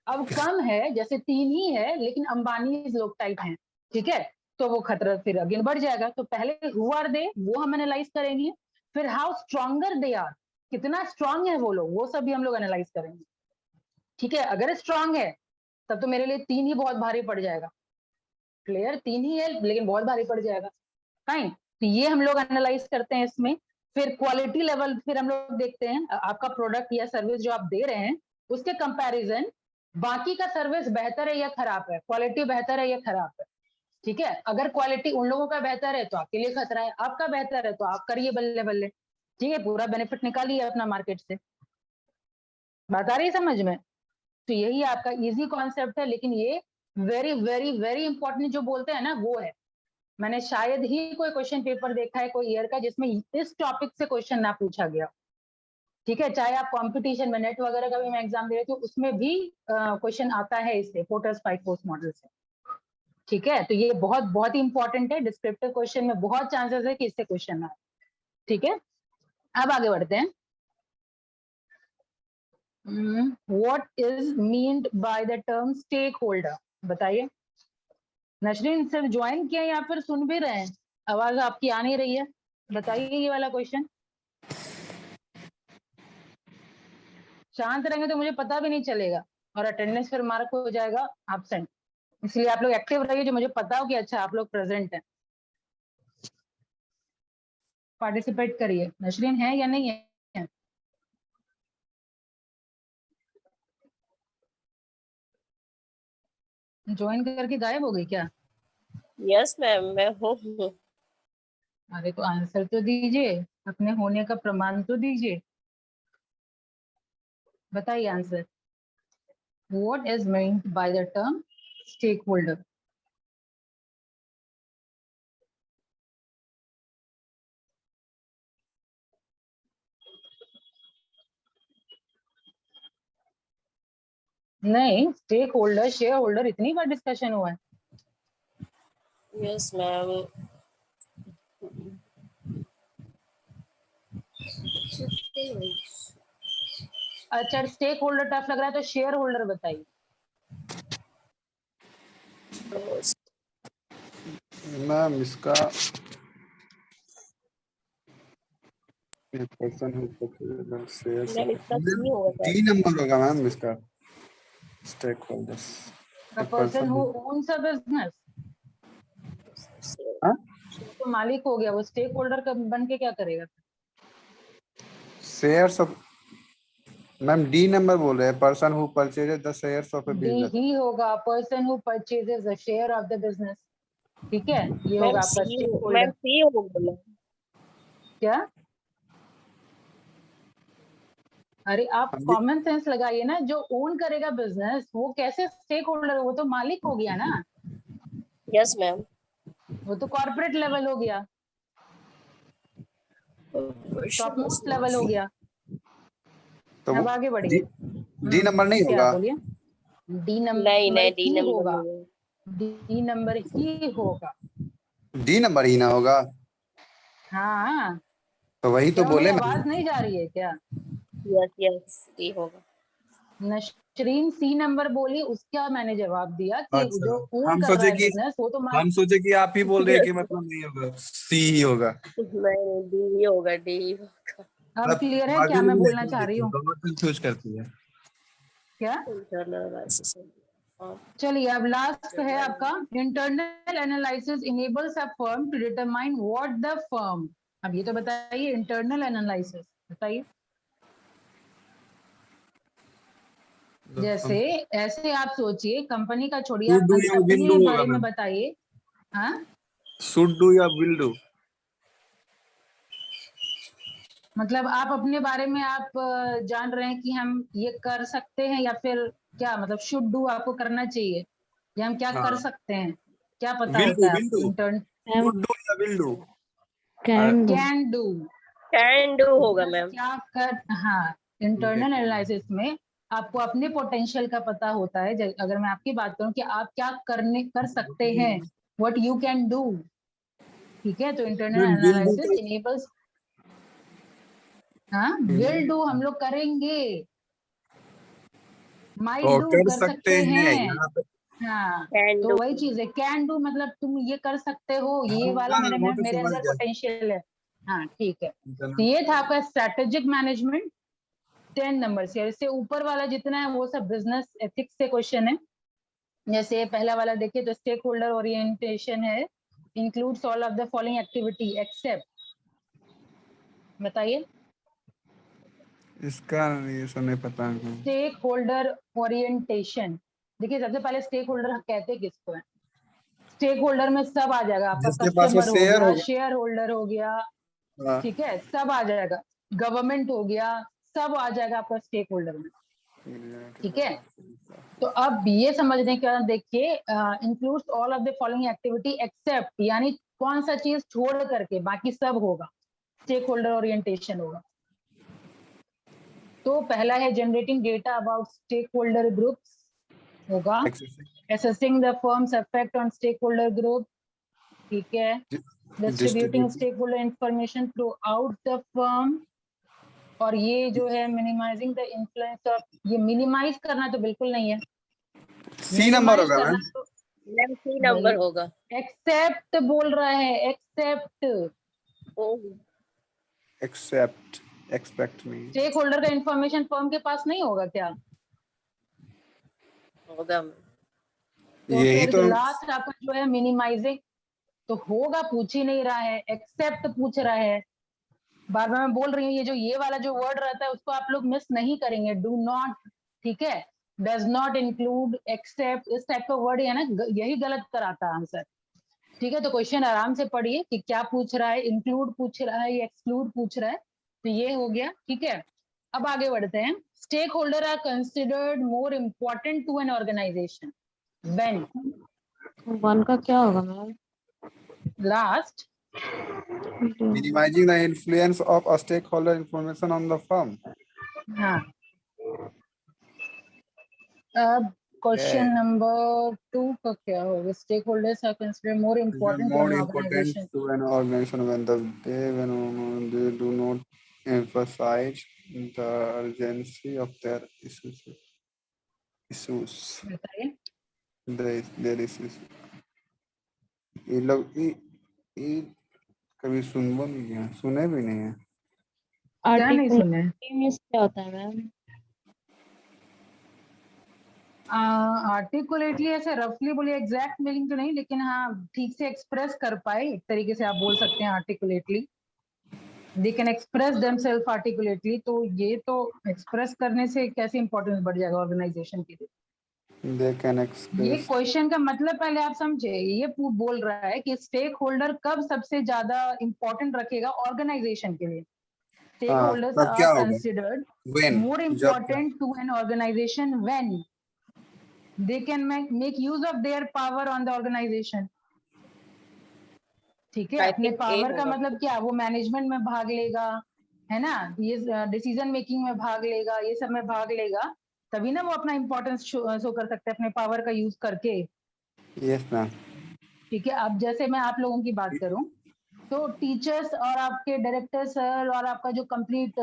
अब कम है जैसे 3 ही है लेकिन अंबानी लोग टाइप हैं। ठीक है, तो वो खतरा फिर अगेन बढ़ जाएगा। तो पहले हु आर दे वो हम एनालाइज करेंगे, फिर हाउ स्ट्रॉन्गर दे आर, कितना स्ट्रांग है वो लोग, वो सब भी हम लोग एनालाइज करेंगे। ठीक है, अगर स्ट्रांग है तब तो मेरे लिए 3 ही बहुत भारी पड़ जाएगा, प्लेयर 3 ही है लेकिन बहुत भारी पड़ जाएगा। फाइन, तो ये हम लोग एनालाइज करते हैं इसमें। फिर क्वालिटी लेवल फिर हम लोग देखते हैं आपका प्रोडक्ट या सर्विस जो आप दे रहे हैं उसके कंपैरिजन बाकी का सर्विस बेहतर है या खराब है, क्वालिटी बेहतर है या खराब है। ठीक है, अगर क्वालिटी उन लोगों का बेहतर है तो आपके लिए खतरा है, आपका बेहतर है तो आप करिए बल्ले बल्ले। ठीक है, पूरा बेनिफिट निकालिए अपना मार्केट से। बात आ रही है समझ में? तो यही आपका इजी कॉन्सेप्ट है, लेकिन ये वेरी वेरी वेरी इंपॉर्टेंट जो बोलते हैं ना वो है। मैंने शायद ही कोई क्वेश्चन पेपर देखा है कोई ईयर का जिसमें इस टॉपिक से क्वेश्चन ना पूछा गया। ठीक है, चाहे आप कंपटीशन में नेट वगैरह का भी मैं एग्जाम दे रही हूँ तो उसमें भी क्वेश्चन आता है इससे, पोर्टर्स 5 फोर्स मॉडल से। ठीक है, तो ये बहुत बहुत ही इंपॉर्टेंट है, डिस्क्रिप्टिव क्वेश्चन में बहुत चांसेस है कि इससे क्वेश्चन आए। ठीक है, अब आगे बढ़ते हैं। What is meant by the term stakeholder, बताइए। नशरीन सिर्फ ज्वाइन किया या फिर सुन भी रहे हैं, आवाज आपकी आ नहीं रही है, बताइए ये वाला क्वेश्चन। शांत रहेंगे तो मुझे पता भी नहीं चलेगा और अटेंडेंस फिर मार्क हो जाएगा एब्सेंट। इसलिए आप लोग एक्टिव रहिए जो मुझे पता हो कि अच्छा आप लोग प्रेजेंट हैं। पार्टिसिपेट करिए। नशरीन है या नहीं है? ज्वाइन करके गायब हो गई क्या? यस मैम, मैं हूँ। अरे तो आंसर तो दीजिए, अपने होने का प्रमाण तो दीजिए, बताइए answer. What is meant by the term stakeholder? नहीं, स्टेक होल्डर शेयर होल्डर इतनी बार डिस्कशन हुआ है। Yes ma'am. अच्छा, स्टेक होल्डर टफ लग रहा है तो शेयर होल्डर बताइए। मैम इसका पर्सन शेयर मैम इसका सी होगा सर। 3 नंबर होगा मैम इसका stakeholders. The person who owns a business, हाँ? तो मालिक हो गया, वो स्टेक होल्डर का बन के क्या करेगा? Shares of ma'am D number बोल रहे हैं person who purchases the shares of a D business. ही होगा, person who purchases the share of the business. ठीक है, ये मैम होगा आपका C, stake ma'am holder. C होगा मैम। क्या? अरे आप हाँ जी। कॉमन सेंस लगाइए ना, जो ओन करेगा बिजनेस वो कैसे स्टेक होल्डर, वो तो मालिक हो गया ना, यस मैम। वो तो कॉर्पोरेट लेवल हो गया, टॉप मोस्ट लेवल हो गया। तो अब आगे बढ़िए। डी नंबर नहीं क्या होगा। बोलिए? डी नहीं नंबर नहीं डी ही नंबर होगा, नहीं। डी नंबर ही होगा। डी नंबर ही ना होगा हाँ, तो वही तो क्या मेरी बोले आवाज नहीं जा रही है क्या? यस यस डी होगा। नशरीन सी नंबर बोली, उसका मैंने जवाब दिया कि अच्छा, जो ओन हम कर रहा सोचे है कि बिजनेस वो तो हम सोचे कि आप ही बोल रहे हैं कि मतलब नहीं होगा सी ही होगा। नहीं डी होगा डी होगा। अब क्लियर है क्या मैं बोलना चाह रही हूँ? कंफ्यूज करती है। क्या? Internal analysis. चलिए, अब लास्ट है आपका internal analysis enables a firm to determine what the firm. अब ये तो बताइए, इंटरनल एनालिसिस बताइए। जैसे ऐसे आप सोचिए, कंपनी का छोड़िए, आप Should do या will अपने do होगा बारे में मैम। बताइए। हाँ, Should do या will do। मतलब आप अपने बारे में आप जान रहे हैं कि हम ये कर सकते हैं, या फिर क्या मतलब शुड डू आपको करना चाहिए, या हम क्या कर हाँ सकते हैं, क्या पता will होता do है will आपको? do। इंटर्न Should do या will do। Can can do, do होगा मैम। क्या कर, हाँ, इंटरनल एनालिसिस में आपको अपने पोटेंशियल का पता होता है। अगर मैं आपकी बात करूं कि आप क्या कर सकते हैं, व्हाट यू कैन डू। ठीक है, तो internal ma'am will do analysis enables, हाँ, विल डू हम लोग करेंगे, माइट तो डू कर कर सकते सकते हैं हैं। यहाँ पे। हाँ, कैन तो डू। वही चीज है, कैन डू मतलब तुम ये कर सकते हो, ये वाला हाँ वो तो मेरे समझ अंदर गया। पोटेंशियल है। हाँ, ठीक है, तो ये था आपका स्ट्रेटेजिक मैनेजमेंट 10 नंबर से। इससे ऊपर वाला जितना है वो सब बिजनेस एथिक्स से क्वेश्चन है। जैसे पहला वाला देखिए तो स्टेक होल्डर ओरिएंटेशन है, includes all of the following activity except, बताइए। इसका ये सब नहीं पता हमको। स्टेक होल्डर ओरिएंटेशन, देखिए सबसे पहले स्टेक होल्डर कहते किसको है? स्टेक होल्डर में सब आ जाएगा, आपका जिसके पास वो कस्टमर हो शेयर गया, होगा। शेयर होल्डर हो गया, हाँ। ठीक है, सब आ जाएगा, गवर्नमेंट हो गया, सब आ जाएगा आपका स्टेक होल्डर में। ठीक है, तो अब ये समझने का देखिए, includes all of the following activity except, यानी कौन सा चीज छोड़ करके बाकी सब होगा, स्टेक होल्डर ओरिएंटेशन होगा। तो पहला है generating data about stakeholder groups होगा, assessing the firm's effect on stakeholder group, ठीक है, distributing stakeholder information throughout the firm, और ये जो है minimizing the influence of, ये minimize करना तो बिल्कुल नहीं है, सी नंबर होगा करना मैम। तो मैम सी नंबर होगा। एक्सेप्ट बोल रहा है, एक्सेप्ट। एक्सेप्ट एक्सपेक्ट नहीं। स्टेक होल्डर का इंफॉर्मेशन फर्म के पास नहीं होगा क्या? होगा। तो यही फिर तो लास्ट आपका जो है मिनिमाइजिंग, तो होगा पूछ ही नहीं रहा है, एक्सेप्ट पूछ रहा है। बार बार मैं बोल रही हूँ, ये जो ये वाला जो वर्ड रहता है उसको आप लोग मिस नहीं करेंगे, डू नॉट, ठीक है, डज नॉट इंक्लूड, एक्सेप्ट, इस टाइप का वर्ड है ना, यही गलत कराता है आंसर। ठीक है, तो क्वेश्चन आराम से पढ़िए कि क्या पूछ रहा है, इंक्लूड पूछ रहा है या एक्सक्लूड पूछ रहा है, तो ये हो गया। ठीक है, अब आगे बढ़ते हैं। Stakeholder are considered more important to an organisation when, one का क्या होगा मैम? Last, minimizing the influence of a stakeholder information on the firm। हाँ, अब क्वेश्चन नंबर 2 का क्या होगा? Stakeholders are considered more important to More an important organisation. to an organization when they do not emphasize the urgency of their issues. बताइए। Their issues. ये लोग ये कभी सुने भी नहीं है। क्या नहीं सुने? मीन्स क्या होता है मैम? आर्टिकुलेटली ऐसे रफली बोलिए, एग्जैक्ट मीनिंग तो नहीं, लेकिन हाँ ठीक से एक्सप्रेस कर पाए, एक तरीके से आप बोल सकते हैं articulately. They can express themselves articulately. तो ये तो एक्सप्रेस करने से कैसे इंपॉर्टेंस बढ़ जाएगा ऑर्गेनाइजेशन के लिए? They can ये express. क्वेश्चन का मतलब पहले आप समझे। ये बोल रहा है कि स्टेक होल्डर कब सबसे ज्यादा इंपॉर्टेंट रखेगा ऑर्गेनाइजेशन के लिए। स्टेक हाँ, होल्डर्स तब क्या आर होगा? कंसिडर्ड When more जब important to an organization when they can make use of their power on the organization। ठीक है, I अपने think A पावर का होगा। मतलब क्या? वो मैनेजमेंट में भाग लेगा, है ना, ये डिसीजन मेकिंग में भाग लेगा, ये सब में भाग लेगा, तभी ना वो अपना इंपॉर्टेंस शो कर सकते हैं अपने पावर का यूज करके। yes ma'am. ठीक है, अब जैसे मैं आप लोगों की बात करूं तो टीचर्स और आपके डायरेक्टर सर और आपका जो कंप्लीट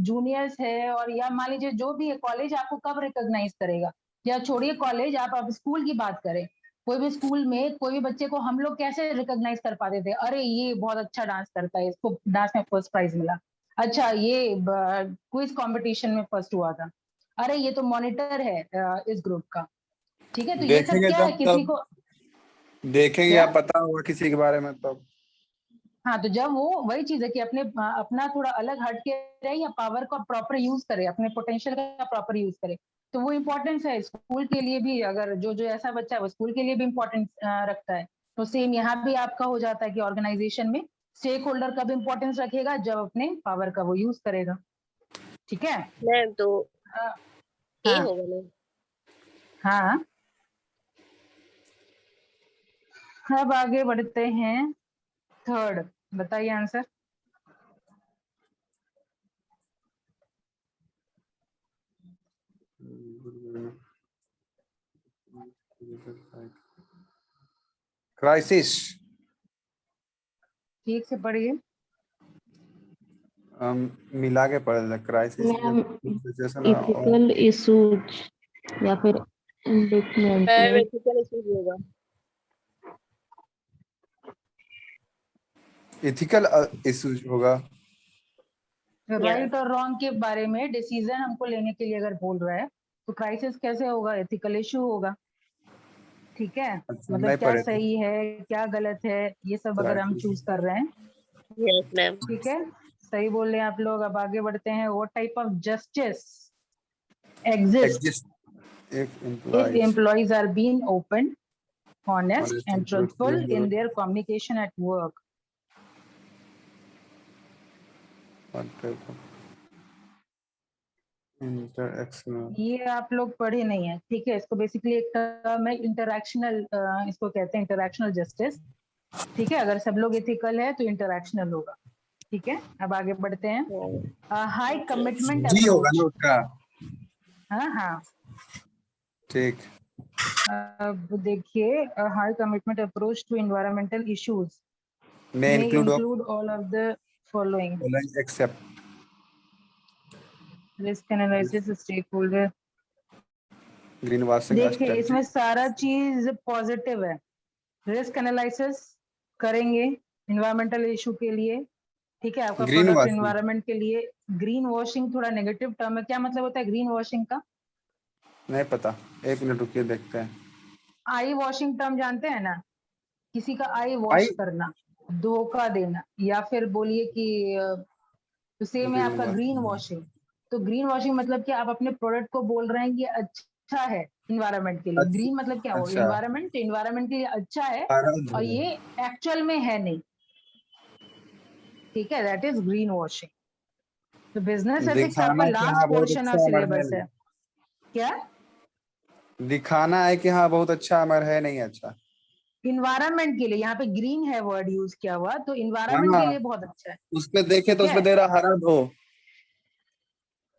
जूनियर्स है, और या मान लीजिए जो भी है, कॉलेज आपको कब रिकॉग्नाइज करेगा? या छोड़िए कॉलेज, आप स्कूल की बात करें, कोई भी स्कूल में कोई भी बच्चे को हम लोग कैसे रिकॉग्नाइज कर पाते थे? अरे ये बहुत अच्छा डांस करता है, इसको डांस में फर्स्ट प्राइज मिला। अच्छा ये क्विज कंपटीशन में फर्स्ट हुआ था। अरे ये तो मॉनिटर है इस ग्रुप का। ठीक है, तो ये सब देखेंगे क्या है, जब किसी तब को देखेंगे क्या? या पता होगा किसी के बारे में तब। हाँ, तो जब वो वही चीज है कि अपना थोड़ा अलग हट के रहे, या पावर का प्रॉपर यूज करे, अपने पोटेंशियल का प्रॉपर यूज करे, तो वो इम्पोर्टेंस है स्कूल के लिए भी। अगर जो जो ऐसा बच्चा है वो स्कूल के लिए भी इम्पोर्टेंस रखता है, तो सेम यहाँ भी आपका हो जाता है कि ऑर्गेनाइजेशन में स्टेक होल्डर कब इम्पोर्टेंस रखेगा? जब अपने पावर का वो यूज करेगा। ठीक है। मैम तो ए हाँ होगा मैम। हाँ, अब आगे बढ़ते हैं। थर्ड, बताइए आंसर। क्राइसिस। ठीक से पढ़िए। मिला के पढ़ रहे crisis ma'am situation. Ethical issues या फिर इंडिपेंडेंट मैम एथिकल इश्यूज होगा। इथिकल इश्यूज होगा। राइट और रॉन्ग के बारे में डिसीजन हमको लेने के लिए अगर बोल रहा है, तो क्राइसिस कैसे होगा? एथिकल इशू होगा। ठीक है, अच्छा, मतलब नहीं क्या पढ़े थे सही है क्या गलत है, ये सब अगर हम क्राइसिस। चूज कर रहे हैं। Yes ma'am. ठीक है, सही बोल रहे हैं आप लोग। अब आगे बढ़ते हैं। What type of justice exist exist if if implies employees are being open, honest honest and and truthful truthful in in their their communication at work? what type of interaction। ये आप लोग पढ़े नहीं है। ठीक है, इसको बेसिकली एक टर्म है इंटरैक्शनल, इसको कहते हैं इंटरैक्शनल जस्टिस। ठीक है, अगर सब लोग एथिकल है तो इंटरैक्शनल होगा। ठीक है, अब आगे बढ़ते हैं। हाई कमिटमेंट जी होगा अप्रोच। ना उसका। हाँ हाँ, ठीक। अब देखिए, high commitment approach to environmental issues may may include of include all of the following: following except risk analysis, stakeholder। green washing देखिए strategy। इसमें सारा चीज पॉजिटिव है। रिस्क एनालिसिस करेंगे इन्वायरमेंटल इशू के लिए। ठीक है, आपका ग्रीन प्रोडक्ट वॉशिंग इन्वायरमेंट के लिए। ग्रीन वॉशिंग थोड़ा नेगेटिव टर्म है, क्या मतलब होता है ग्रीन वॉशिंग का? नहीं पता, एक मिनट रुकिए देखते हैं। आई वॉशिंग टर्म जानते हैं ना? किसी का आई आई वॉश करना, धोखा देना, या फिर बोलिए कि तो सेम है ग्रीन आपका ग्रीन वॉशिंग वॉशिंग। तो ग्रीन वॉशिंग मतलब कि आप अपने प्रोडक्ट को बोल रहे हैं कि अच्छा है इन्वायरमेंट के लिए। अच्छा ग्रीन मतलब क्या हो? अच्छा इन्वायरमेंट के लिए अच्छा है, आराम और है। ये एक्चुअल में है नहीं। ठीक है, दैट इज ग्रीन वॉशिंग। तो बिजनेस एथिक्स आपका दिखाना कि लास्ट हाँ बहुत पोर्शन ऑफ अच्छा अमर है सिलेबस है। नहीं। क्या? दिखाना है कि हाँ बहुत अच्छा अमर है नहीं अच्छा। इन्वायरमेंट के लिए, यहाँ पे ग्रीन है वर्ड यूज किया हुआ, तो इन्वायरमेंट के हाँ लिए बहुत अच्छा है। उस पे देखे तो ठीक उस पे है, दे रहा हरा धो।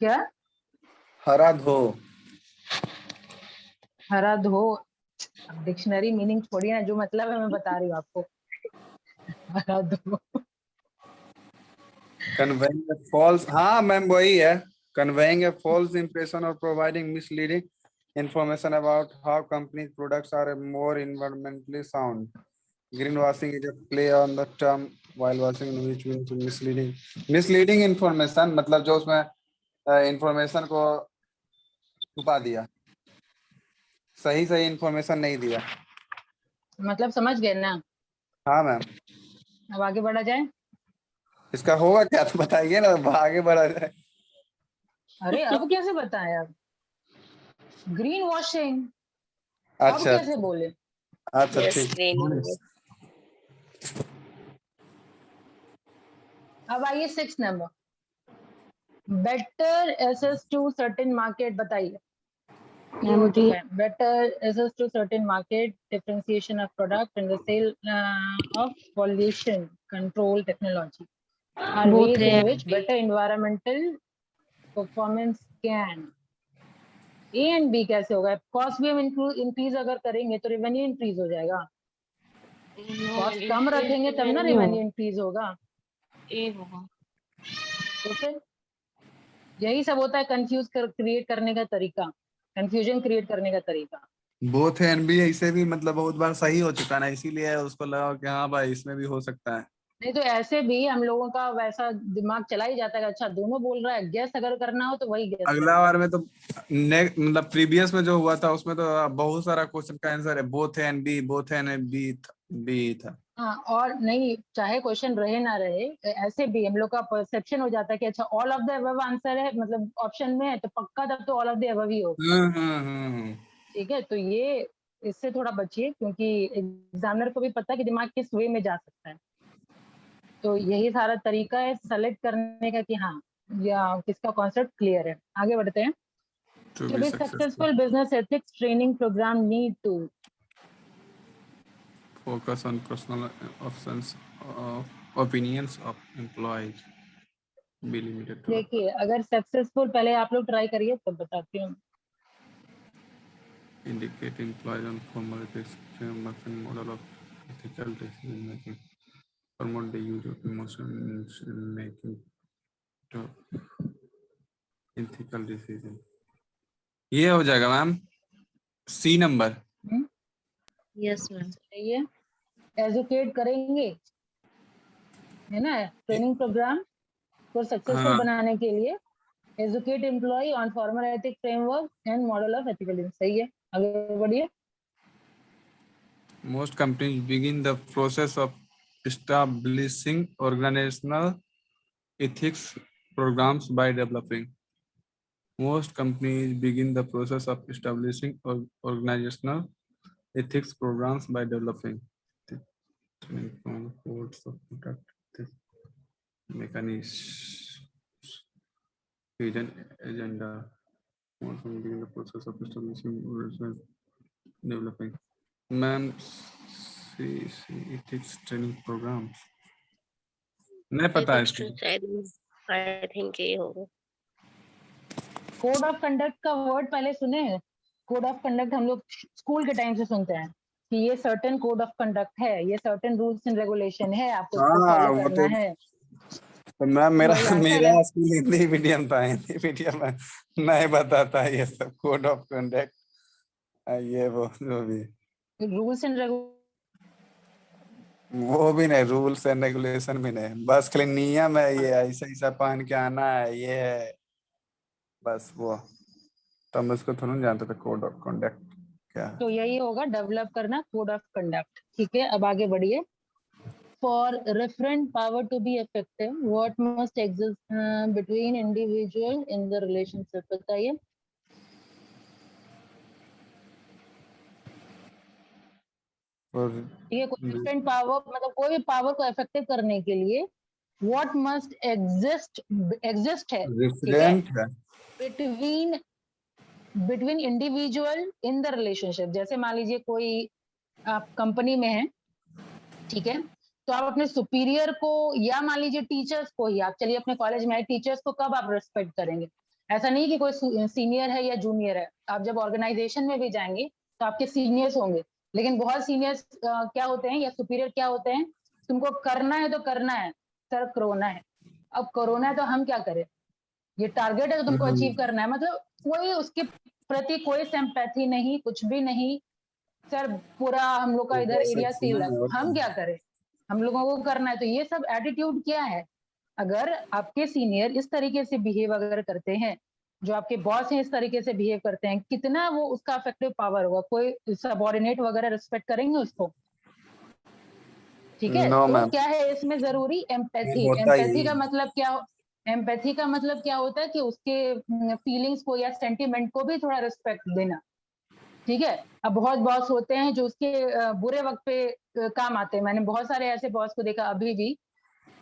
क्या? हरा धो। हरा धो, अब डिक्शनरी मीनिंग छोड़िए ना, जो मतलब है मैं बता रही हूँ आपको। हरा धो। Conveying a false, हाँ मैम वही है, conveying a false impression or providing misleading information about how company's products are more environmentally sound. Greenwashing is a play on the term while washing, which means misleading information, मतलब जो उसमें information को छुपा दिया, सही सही information नहीं दिया। मतलब समझ गए ना? हाँ मैम, अब आगे बढ़ा जाए। इसका होगा क्या तो बताइए ना, आगे बढ़ा जाए। अरे अब कैसे बताएं आप? ग्रीन वॉशिंग अब अच्छा कैसे बोले? अच्छा Yes, ठीक। green. अब आइए 6 number, better access to certain market, बताइए। ये हो चुका है, better access to certain market, differentiation of product and the sale of pollution control technology are Both ways है in which better environmental performance can. A and B कैसे होगा? Cost भी हम इंक्रीज अगर करेंगे तो रेवेन्यू इंक्रीज हो जाएगा, No, कॉस्ट कम रखेंगे तब ना रेवेन्यू इंक्रीज होगा। A होगा। तो फिर यही सब होता है कंफ्यूज क्रिएट करने का तरीका, कंफ्यूजन क्रिएट करने का तरीका। बोथ एंड भी ऐसे भी मतलब बहुत बार सही हो चुका ना, इसीलिए उसको लगा कि हाँ भाई इसमें भी हो सकता है। नहीं तो ऐसे भी हम लोगों का वैसा दिमाग चला ही जाता है, अच्छा दोनों बोल रहा है, गेस अगर करना हो तो वही गेस अगला बार में तो मतलब प्रीवियस में जो हुआ था उसमें तो बहुत सारा क्वेश्चन का आंसर है both and B, both and B था। हाँ, और नहीं चाहे क्वेश्चन रहे ना रहे, ऐसे भी हम लोग का परसेप्शन हो जाता है कि अच्छा all of the above answer है, मतलब ऑप्शन में है तो पक्का तब तो ऑल ऑफ द अबव ही होगा। ठीक है, तो ये इससे थोड़ा बचिए, क्योंकि एग्जामिनर को भी पता है कि दिमाग किस वे में जा सकता है। तो यही सारा तरीका है सेलेक्ट करने का कि हाँ या किसका कॉन्सेप्ट क्लियर है। आगे बढ़ते हैं। To To be be successful, successful, business ethics training program need to focus on personal opinions of employees. Be limited to देखिए, अगर सक्सेसफुल, पहले आप लोग ट्राई करिए तब बताती हूँ। indicate employees on formal ethics framework and model of ethical decision making. Promote the use of emotion in making to ethical decision. ये हो जाएगा मैम सी नंबर। Yes, ma'am. ये एजुकेट करेंगे, है ना, ट्रेनिंग प्रोग्राम को सक्सेसफुल हाँ बनाने के लिए educate employ on formal ethic framework and model of ethical, सही है। आगे बढ़िए। most companies begin the process of establishing organizational ethics programs by developing. Most companies begin the process of establishing organizational ethics programs by developing codes of conduct, mechanisms, hidden agenda. Most companies begin the process of establishing organizational developing. Ma'am, ethics training programs. नहीं पता है इसको। I think ये होगा। Code of conduct का word पहले सुने हैं? कोड ऑफ कंडक्ट हम लोग स्कूल के टाइम से सुनते हैं कि ये सर्टेन कोड ऑफ कंडक्ट है, ये सर्टेन रूल्स एंड रेगुलेशन है, आपको इसको हाँ फॉलो वो करना है। तो मैम मेरा वही आंसर मेरा है। स्कूल हिंदी मीडियम था, हिंदी मीडियम में नहीं बताता ये सब कोड ऑफ कंडक्ट ये वो जो भी रूल्स एंड वो भी नहीं, रूल्स एंड रेगुलेशन भी नहीं, बस खाली नियम है, ये ऐसा ऐसा पहन के आना है, ये है बस वो। तो हम उसको थोड़ा जानते थे कोड ऑफ कंडक्ट क्या है। तो यही होगा डेवलप करना कोड ऑफ कंडक्ट। ठीक है, अब आगे बढ़िए। For referent power to be effective what must exist between individual in the relationship, बताइए। ठीक है, कोई डिफरेंट पावर, मतलब कोई भी पावर को इफेक्टिव करने के लिए व्हाट मस्ट एग्जिस्ट है, ठीक है, रेफरेंट है। Between between individual in the relationship. जैसे मान लीजिए कोई आप कंपनी में है, ठीक है, तो आप अपने सुपीरियर को या मान लीजिए टीचर्स को ही, आप चलिए अपने कॉलेज में आए, टीचर्स को कब आप रिस्पेक्ट करेंगे? ऐसा नहीं कि कोई सीनियर है या जूनियर है। आप जब ऑर्गेनाइजेशन में भी जाएंगे तो आपके सीनियर्स होंगे, लेकिन बहुत सीनियर्स क्या होते हैं या सुपीरियर क्या होते हैं, तुमको करना है तो करना है सर, कोरोना है, अब कोरोना है तो हम क्या करें, ये टारगेट है तो तुमको अचीव करना है, मतलब कोई उसके प्रति कोई सिंपैथी नहीं, कुछ भी नहीं सर, पूरा हम लोग का इधर एरिया सील है, हम क्या करें, हम लोगों को करना है। तो ये सब एटीट्यूड क्या है? अगर आपके सीनियर इस तरीके से बिहेव अगर करते हैं, जो आपके बॉस हैं इस तरीके से बिहेव करते हैं, कितना वो उसका अफेक्टिव पावर होगा? कोई सबॉर्डिनेट वगैरह रिस्पेक्ट करेंगे उसको? ठीक है, नो तो मैम, क्या है इसमें जरूरी? एम्पैथी। होता ही एम्पैथी का मतलब क्या? एम्पैथी का मतलब क्या होता है कि उसके फीलिंग्स को या सेंटिमेंट को भी थोड़ा रिस्पेक्ट देना। ठीक है, अब बहुत बॉस होते हैं जो उसके बुरे वक्त पे काम आते हैं। मैंने बहुत सारे ऐसे बॉस को देखा अभी भी,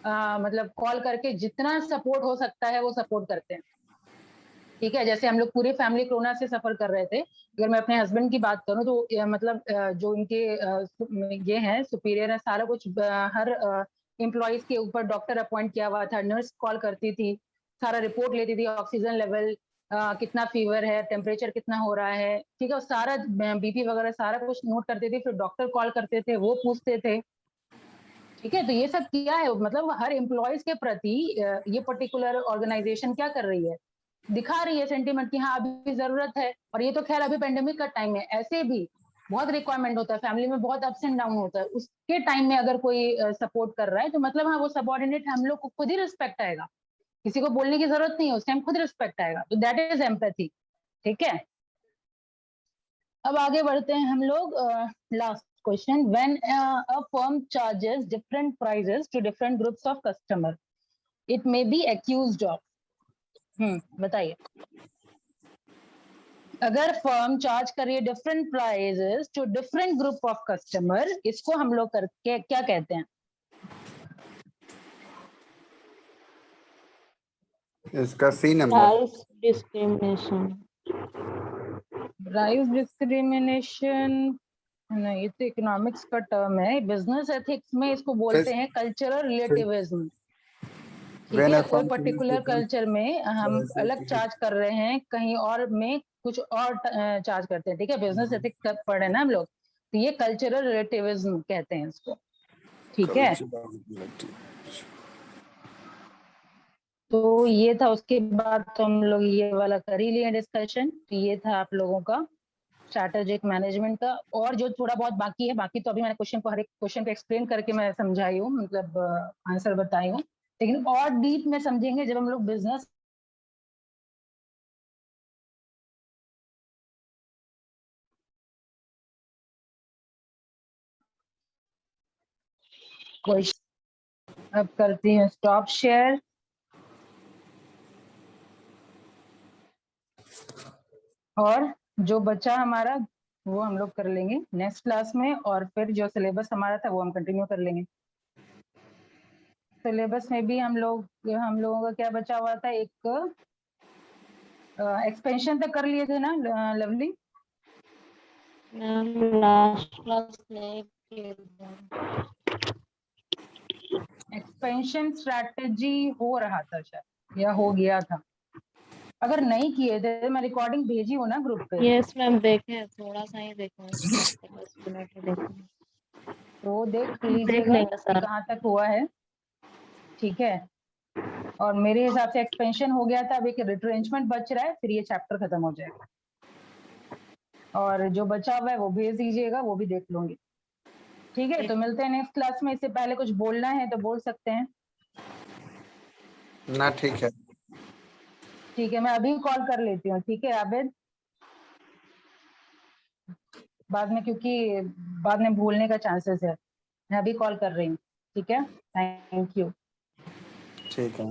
मतलब कॉल करके जितना सपोर्ट हो सकता है वो सपोर्ट करते हैं। ठीक है, जैसे हम लोग पूरी फैमिली कोरोना से सफर कर रहे थे, अगर मैं अपने हस्बैंड की बात करूं तो मतलब जो इनके ये हैं सुपीरियर है, सारा कुछ हर एम्प्लॉयज के ऊपर डॉक्टर अपॉइंट किया हुआ था, नर्स कॉल करती थी, सारा रिपोर्ट लेती थी, ऑक्सीजन लेवल कितना, फीवर है, टेम्परेचर कितना हो रहा है, ठीक है, और सारा बीपी वगैरह सारा कुछ नोट करते थे, फिर डॉक्टर कॉल करते थे, वो पूछते थे। ठीक है, तो ये सब क्या है, मतलब हर एम्प्लॉयज के प्रति ये पर्टिकुलर ऑर्गेनाइजेशन क्या कर रही है, दिखा रही है सेंटीमेंट कि हाँ अभी जरूरत है। और ये तो खैर अभी पेंडेमिक का टाइम है, ऐसे भी बहुत रिक्वायरमेंट होता है, फैमिली में बहुत अप्स एंड डाउन होता है, उसके टाइम में अगर कोई सपोर्ट कर रहा है तो मतलब हाँ वो सबॉर्डिनेट, हम लोग को खुद ही रिस्पेक्ट आएगा, किसी को बोलने की जरूरत नहीं है, उस टाइम खुद रिस्पेक्ट आएगा, तो दैट इज एम्पैथी। ठीक है, अब आगे बढ़ते हैं हम लोग। Last question, when a firm charges different prices to different groups of customer, it may be accused of. बताइए, अगर फर्म चार्ज करिए different prices to different group of customer, इसको हम लोग करके क्या कहते हैं? इसका C number. Price discrimination. Price discrimination नहीं, ये तो इकोनॉमिक्स का टर्म है, बिजनेस एथिक्स में इसको बोलते हैं कल्चरल रिलेटिविज्म। ठीक When है, a कोई function is particular different culture में हम prices, अलग चार्ज कर रहे हैं, कहीं और में कुछ और चार्ज करते हैं। ठीक है, बिजनेस एथिक्स पढ़े ना हम लोग, तो ये कल्चरल रिलेटिविज्म कहते हैं इसको। ठीक है, तो ये था, उसके बाद तो हम लोग ये वाला कर ही लिए डिस्कशन। तो ये था आप लोगों का स्ट्रैटेजिक मैनेजमेंट का, और जो थोड़ा बहुत बाकी है, बाकी तो अभी मैंने क्वेश्चन को हर एक क्वेश्चन को एक्सप्लेन करके मैं समझाई हूँ, मतलब आंसर बताई हूँ, लेकिन और डीप में समझेंगे जब हम लोग बिजनेस क्वेश्चन। अब करती हूँ स्टॉप शेयर, और जो बचा हमारा वो हम लोग कर लेंगे नेक्स्ट क्लास में, और फिर जो सिलेबस हमारा था वो हम कंटिन्यू कर लेंगे। सिलेबस में भी हम लोगों का क्या बचा हुआ था, एक एक्सपेंशन तक कर लिए थे ना लवली? लास्ट क्लास नहीं किए थे। एक्सपेंशन स्ट्रैटेजी हो रहा था शायद, या हो गया था, अगर नहीं किए थे तो मैं रिकॉर्डिंग भेजी हूँ ना ग्रुप पे, यस मैम, देखे थोड़ा सा ही देखा, 10 मिनट ही देखे। तो देख देख लीजिएगा लेंगे कि सर। कहाँ तक हुआ है। ठीक है, और मेरे हिसाब से एक्सपेंशन हो गया था, अब एक रिट्रेंचमेंट बच रहा है, फिर ये चैप्टर खत्म हो जाएगा, और जो बचा हुआ है वो भेज दीजिएगा, वो भी देख लूंगी। ठीक है, तो मिलते हैं नेक्स्ट क्लास में। इससे पहले कुछ बोलना है तो बोल सकते हैं। ना ठीक है। ठीक है, मैं अभी कॉल कर लेती हूँ। ठीक है आबिद, बाद में, क्योंकि बाद में भूलने का चांसेस है, मैं अभी कॉल कर रही हूँ। ठीक है, थैंक यू। ठीक है।